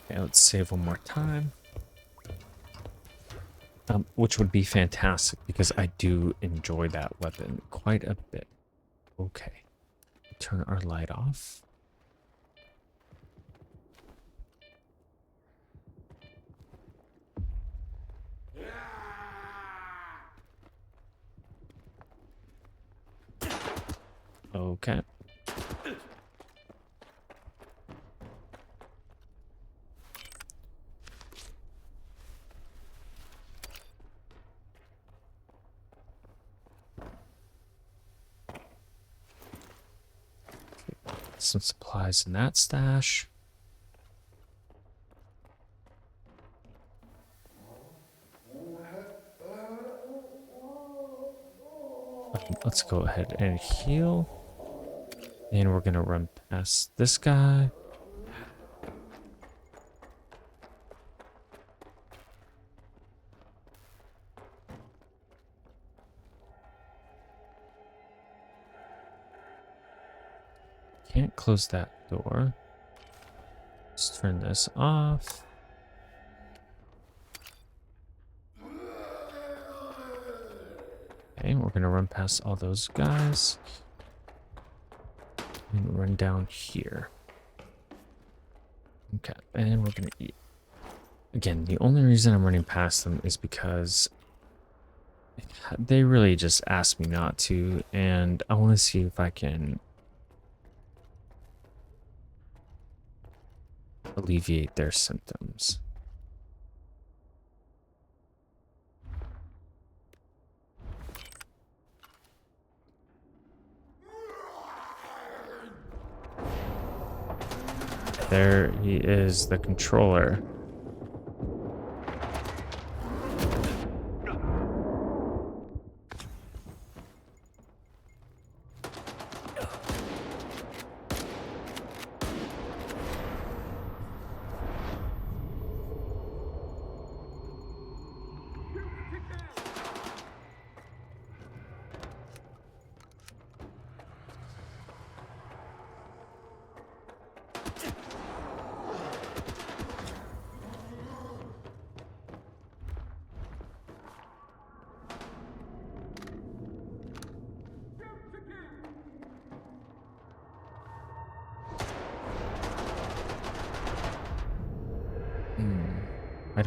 Okay, let's save one more time. Which would be fantastic because I do enjoy that weapon quite a bit. Okay. Turn our light off. Okay. Some supplies in that stash. Let's go ahead and heal. And we're gonna run past this guy. Can't close that door. Let's turn this off. Okay, we're gonna run past all those guys. And run down here. Okay, and we're gonna eat. Again, the only reason I'm running past them is because they really just asked me not to, and I want to see if I can alleviate their symptoms. There he is, the controller.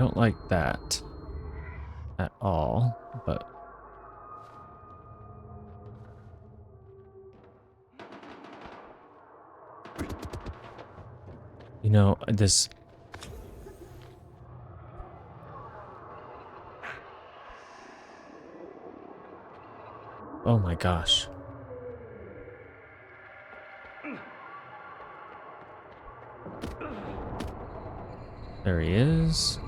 don't like that at all, but you know, this oh my gosh. There he is.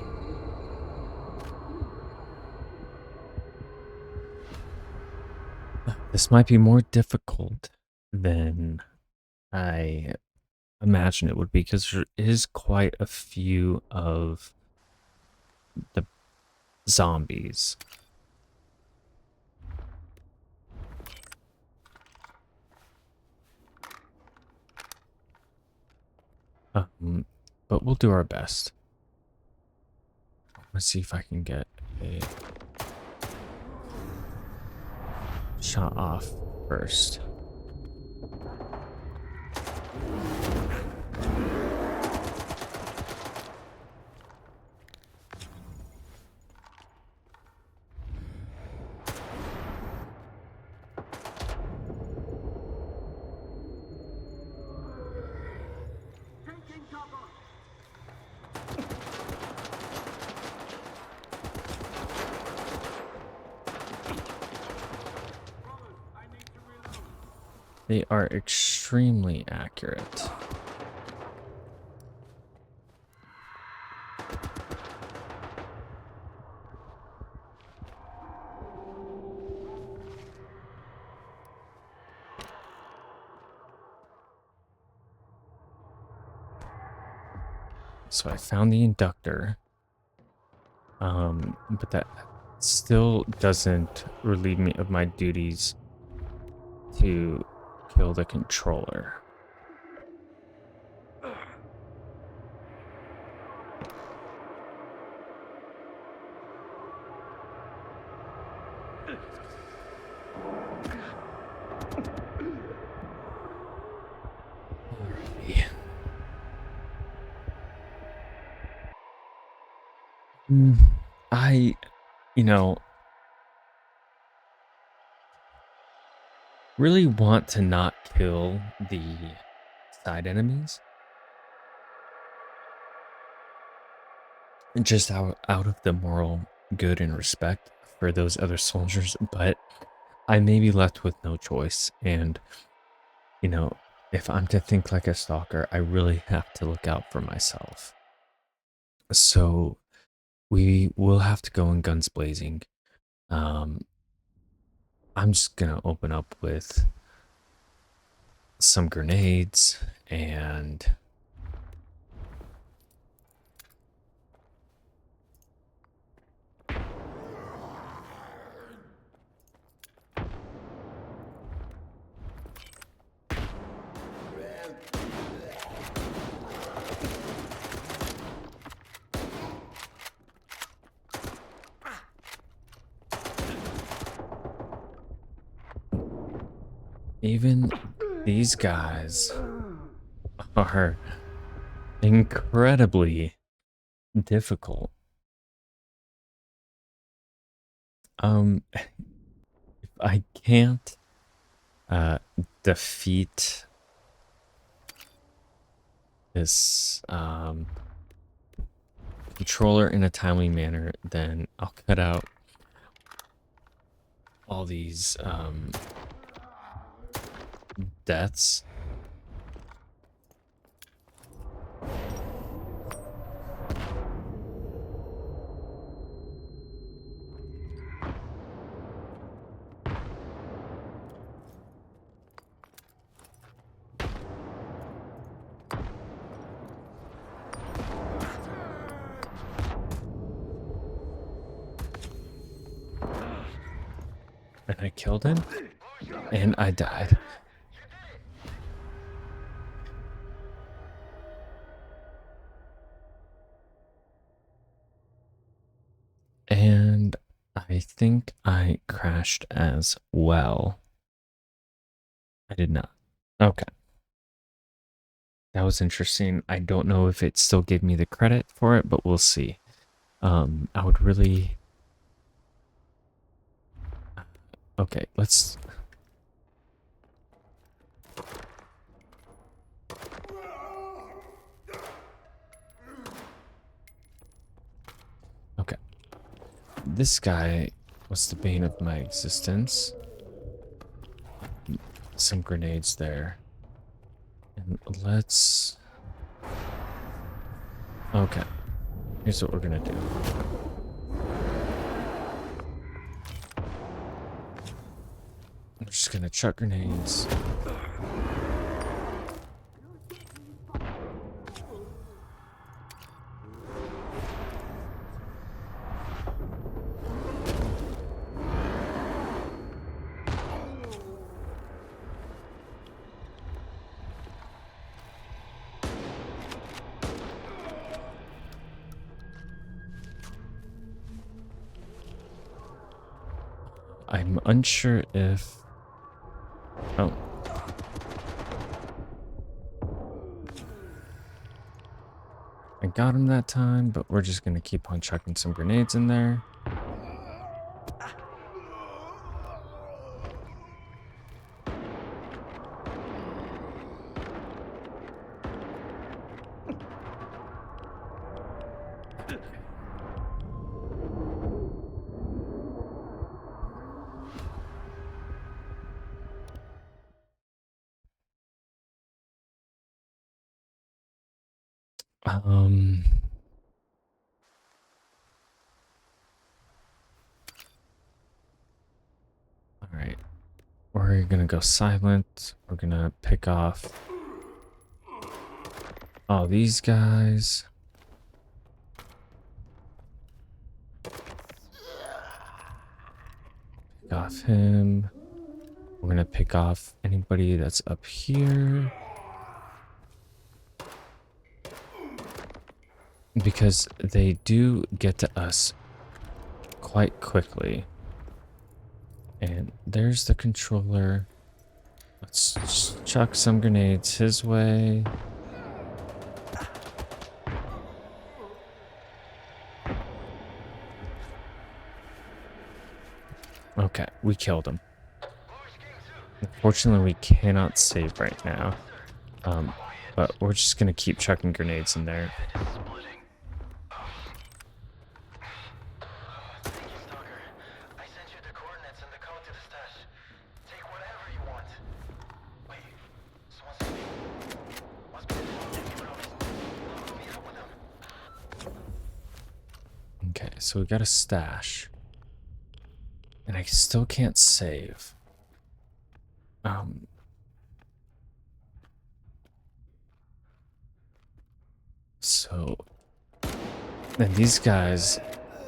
This might be more difficult than I imagine it would be because there is quite a few of the zombies. But we'll do our best. Let's see if I can get a shot off first. They are extremely accurate. So I found the inductor. But that still doesn't relieve me of my duties to kill the controller. You know, really want to not kill the side enemies. Just out of the moral good and respect for those other soldiers, but I may be left with no choice. And, you know, if I'm to think like a stalker, I really have to look out for myself. So we will have to go in guns blazing. I'm just gonna open up with some grenades and even these guys are incredibly difficult. If I can't defeat this controller in a timely manner, then I'll cut out all these deaths. And I killed him, and I died. And I think I crashed as well. I did not. Okay. That was interesting. I don't know if it still gave me the credit for it, but we'll see. I would really... Okay, let's... Okay. This guy was the bane of my existence. Some grenades there. And let's... Okay. Here's what we're gonna do. I'm just gonna chuck grenades. I'm unsure if... Oh. I got him that time, but we're just gonna keep on chucking some grenades in there. Alright. We're gonna go silent. We're gonna pick off all these guys. Pick off him. We're gonna pick off anybody that's up here. Because they do get to us quite quickly. And there's the controller. Let's just chuck some grenades his way. Okay, we killed him. Unfortunately, we cannot save right now. But we're just gonna keep chucking grenades in there. Okay, so we got a stash. And I still can't save. So... And these guys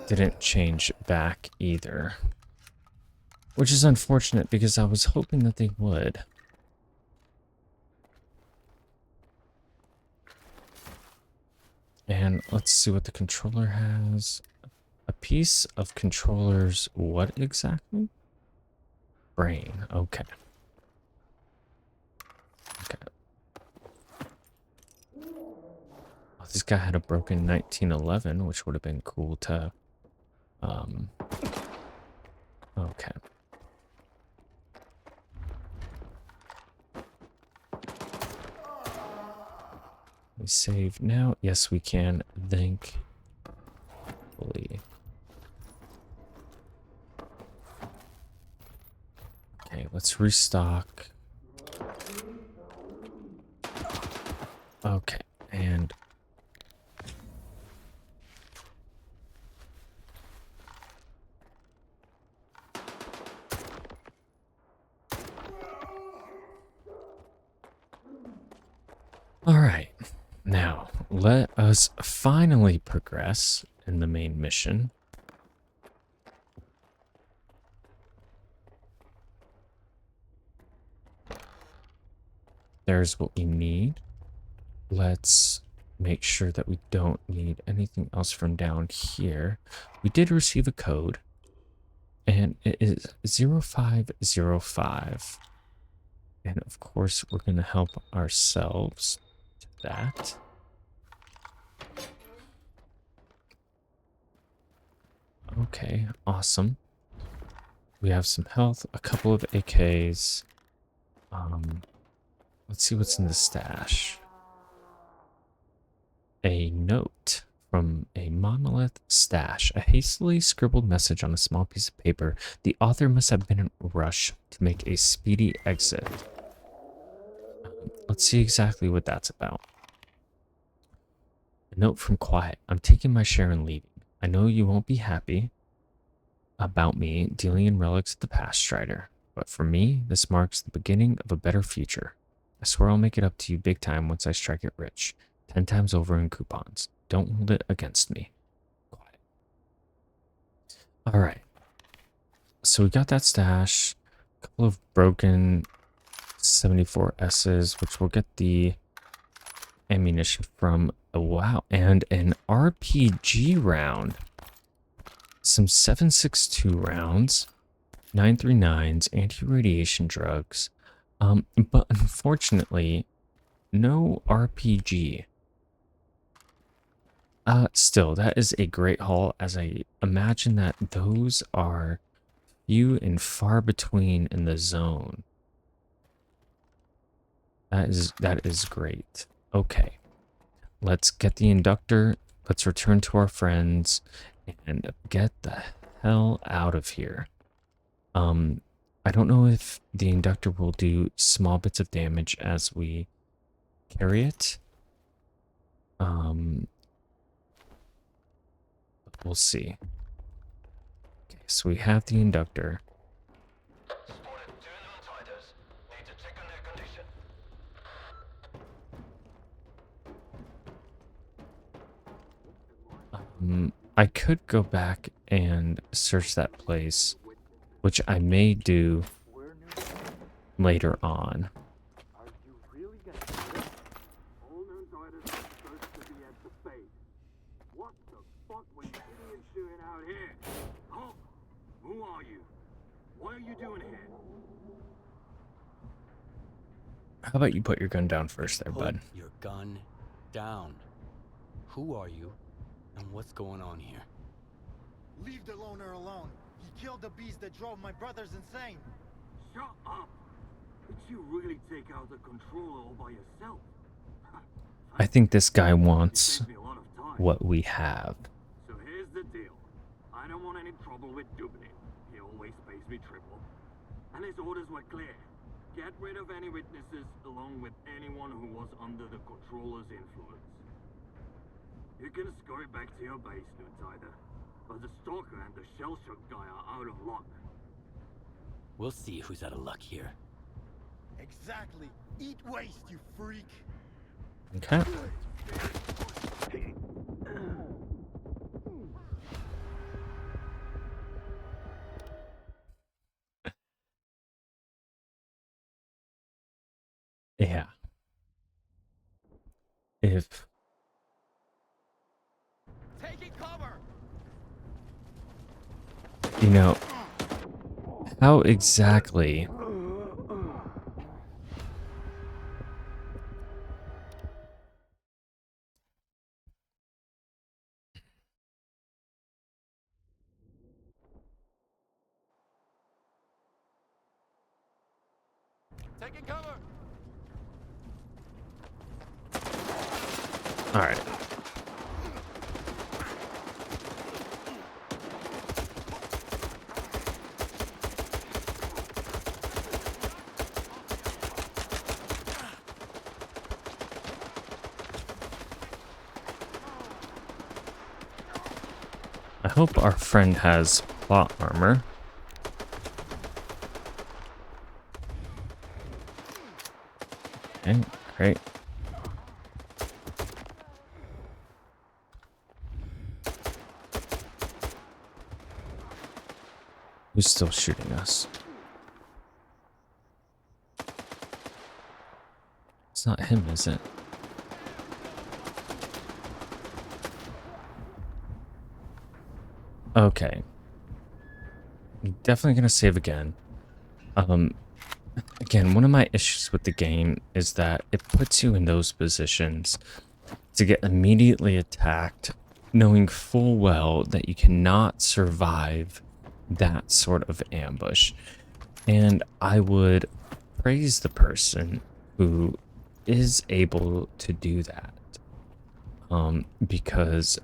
didn't change back either. Which is unfortunate because I was hoping that they would. And let's see what the controller has. A piece of controller's what exactly? Brain. Okay. Okay. Oh, this guy had a broken 1911, which would have been cool to... Okay. We save now? Yes, we can. Thankfully. Okay, let's restock. Okay, and... Alright, now let us finally progress in the main mission. There's what we need. Let's make sure that we don't need anything else from down here. We did receive a code, and it is 0505. And of course, we're going to help ourselves to that. Okay, awesome. We have some health, a couple of AKs. Let's see what's in the stash. A note from a monolith stash. A hastily scribbled message on a small piece of paper. The author must have been in a rush to make a speedy exit. Let's see exactly what that's about. A note from Quiet. I'm taking my share and leaving. I know you won't be happy about me dealing in relics of the past, Strider. But for me, this marks the beginning of a better future. I swear I'll make it up to you big time once I strike it rich. 10 times over in coupons. Don't hold it against me. Quiet. Alright. So we got that stash. A couple of broken 74Ss, which we'll get the ammunition from. Oh, wow. And an RPG round. Some 7.62 rounds. 939s, anti-radiation drugs. But unfortunately, no RPG. Still, that is a great haul, as I imagine that those are few and far between in the zone. That is great. Okay. Let's get the inductor. Let's return to our friends and get the hell out of here. I don't know if the inductor will do small bits of damage as we carry it. We'll see. Okay, so we have the inductor. I could go back and search that place, which I may do later on. Are you really gonna do this? All non-titers are supposed to be at the base. What the fuck were you idiots doing out here? Oh, who are you? What are you doing here? How about you put your gun down first there, bud? Put your gun down. Who are you, and what's going on here? Leave the loner alone. He killed the beast that drove my brothers insane. Shut up! Did you really take out the controller all by yourself? I think this guy wants what we have. So here's the deal. I don't want any trouble with Dubnin. He always pays me triple. And his orders were clear. Get rid of any witnesses along with anyone who was under the controller's influence. You can scurry back to your base, Nuncider. But the Stalker and the shell-shock guy are out of luck. We'll see who's out of luck here. Exactly. Eat waste, you freak. Okay. Yeah. If Taking cover. you know how exactly Taking cover. all right. I hope our friend has plot armor. Okay, great. Who's still shooting us? It's not him, is it? Okay. Definitely gonna save again. Again, one of my issues with the game is that it puts you in those positions to get immediately attacked knowing full well that you cannot survive that sort of ambush. And I would praise the person who is able to do that, because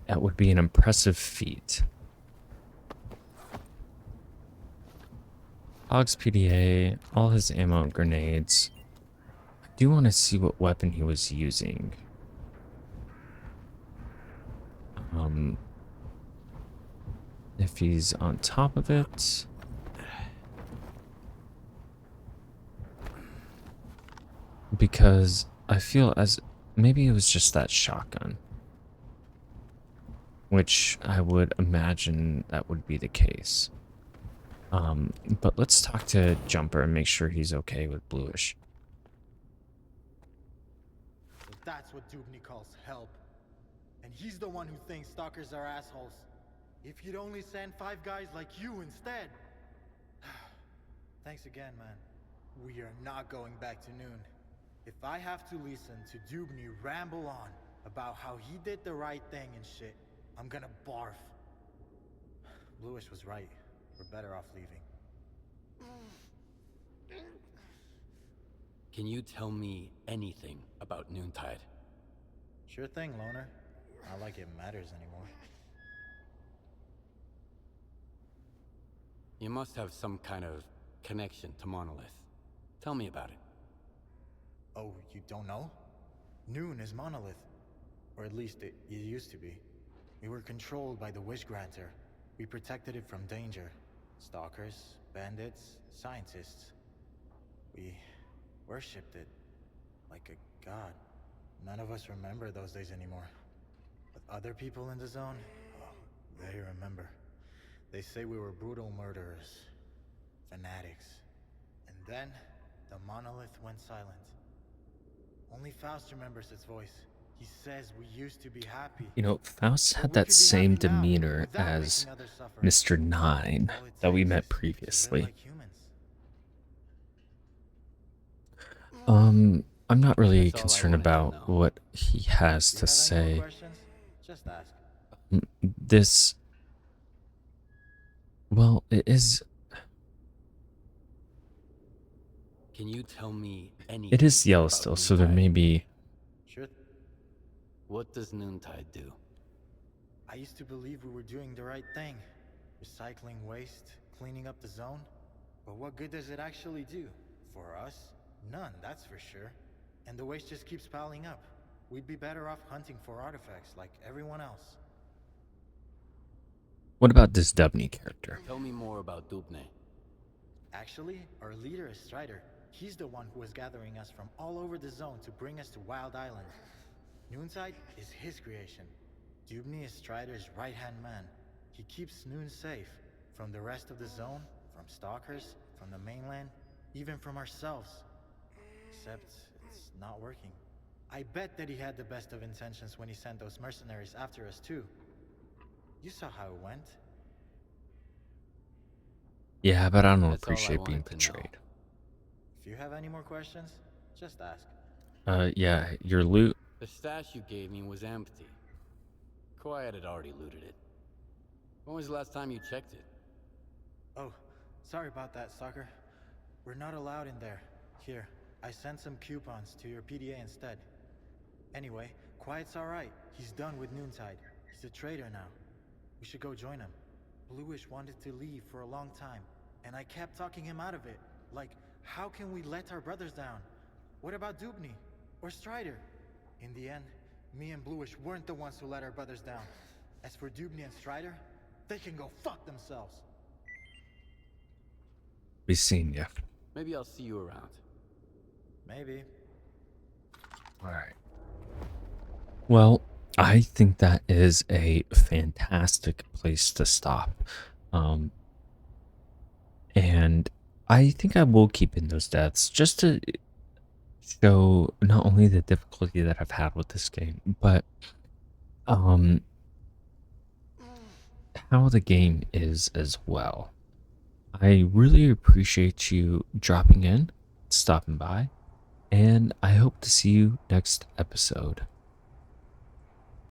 that would be an impressive feat. Hogs PDA, all his ammo and grenades. I do want to see what weapon he was using. If he's on top of it. Because I feel as maybe it was just that shotgun. Which I would imagine that would be the case. But let's talk to Jumper and make sure he's okay with Bluish. So that's what Dubny calls help. And he's the one who thinks stalkers are assholes. If you'd only send 5 guys like you instead. Thanks again, man. We are not going back to noon. If I have to listen to Dubny ramble on about how he did the right thing and shit, I'm gonna barf. Bluish was right. We're better off leaving. Can you tell me anything about Noontide? Sure thing, Loner. Not like it matters anymore. You must have some kind of connection to Monolith. Tell me about it. Oh, you don't know? Noon is Monolith. Or at least it used to be. We were controlled by the Wish Granter. We protected it from danger. Stalkers, bandits, scientists. We worshipped it. Like a god. None of us remember those days anymore. But other people in the zone, oh, they remember. They say we were brutal murderers. Fanatics. And then, the monolith went silent. Only Faust remembers its voice. He says we used to be happy. You know, Faust had that same demeanor as Mr. 9 that we met previously. I'm not really concerned about what he has to say. Just ask. This... Well, it is... Can you tell me anything? It is Yellowstone, so there may be... Sure. What does Noontide do? I used to believe we were doing the right thing. Recycling waste, cleaning up the zone. But what good does it actually do? For us? None, that's for sure. And the waste just keeps piling up. We'd be better off hunting for artifacts like everyone else. What about this Dubney character? Tell me more about Dubney. Actually, our leader is Strider. He's the one who is gathering us from all over the zone to bring us to Wild Island. Noontide is his creation. Dubney is Strider's right-hand man. He keeps Noon safe. From the rest of the zone, from stalkers, from the mainland, even from ourselves. Except, it's not working. I bet that he had the best of intentions when he sent those mercenaries after us too. You saw how it went. Yeah, but I don't appreciate being betrayed. If you have any more questions, just ask. Yeah, your loot. The stash you gave me was empty. Quiet had already looted it. When was the last time you checked it? Oh, sorry about that, Stalker. We're not allowed in there. Here, I sent some coupons to your PDA instead. Anyway, Quiet's alright. He's done with Noontide. He's a traitor now. We should go join him. Bluish wanted to leave for a long time, and I kept talking him out of it. Like, how can we let our brothers down? What about Dubney? Or Strider? In the end, me and Bluish weren't the ones who let our brothers down. As for Dubney and Strider, they can go fuck themselves. Be seen ya. Maybe I'll see you around. Maybe. Alright. Well, I think that is a fantastic place to stop. And I think I will keep in those deaths just to show not only the difficulty that I've had with this game, but how the game is as well. I really appreciate you dropping in, stopping by, and I hope to see you next episode.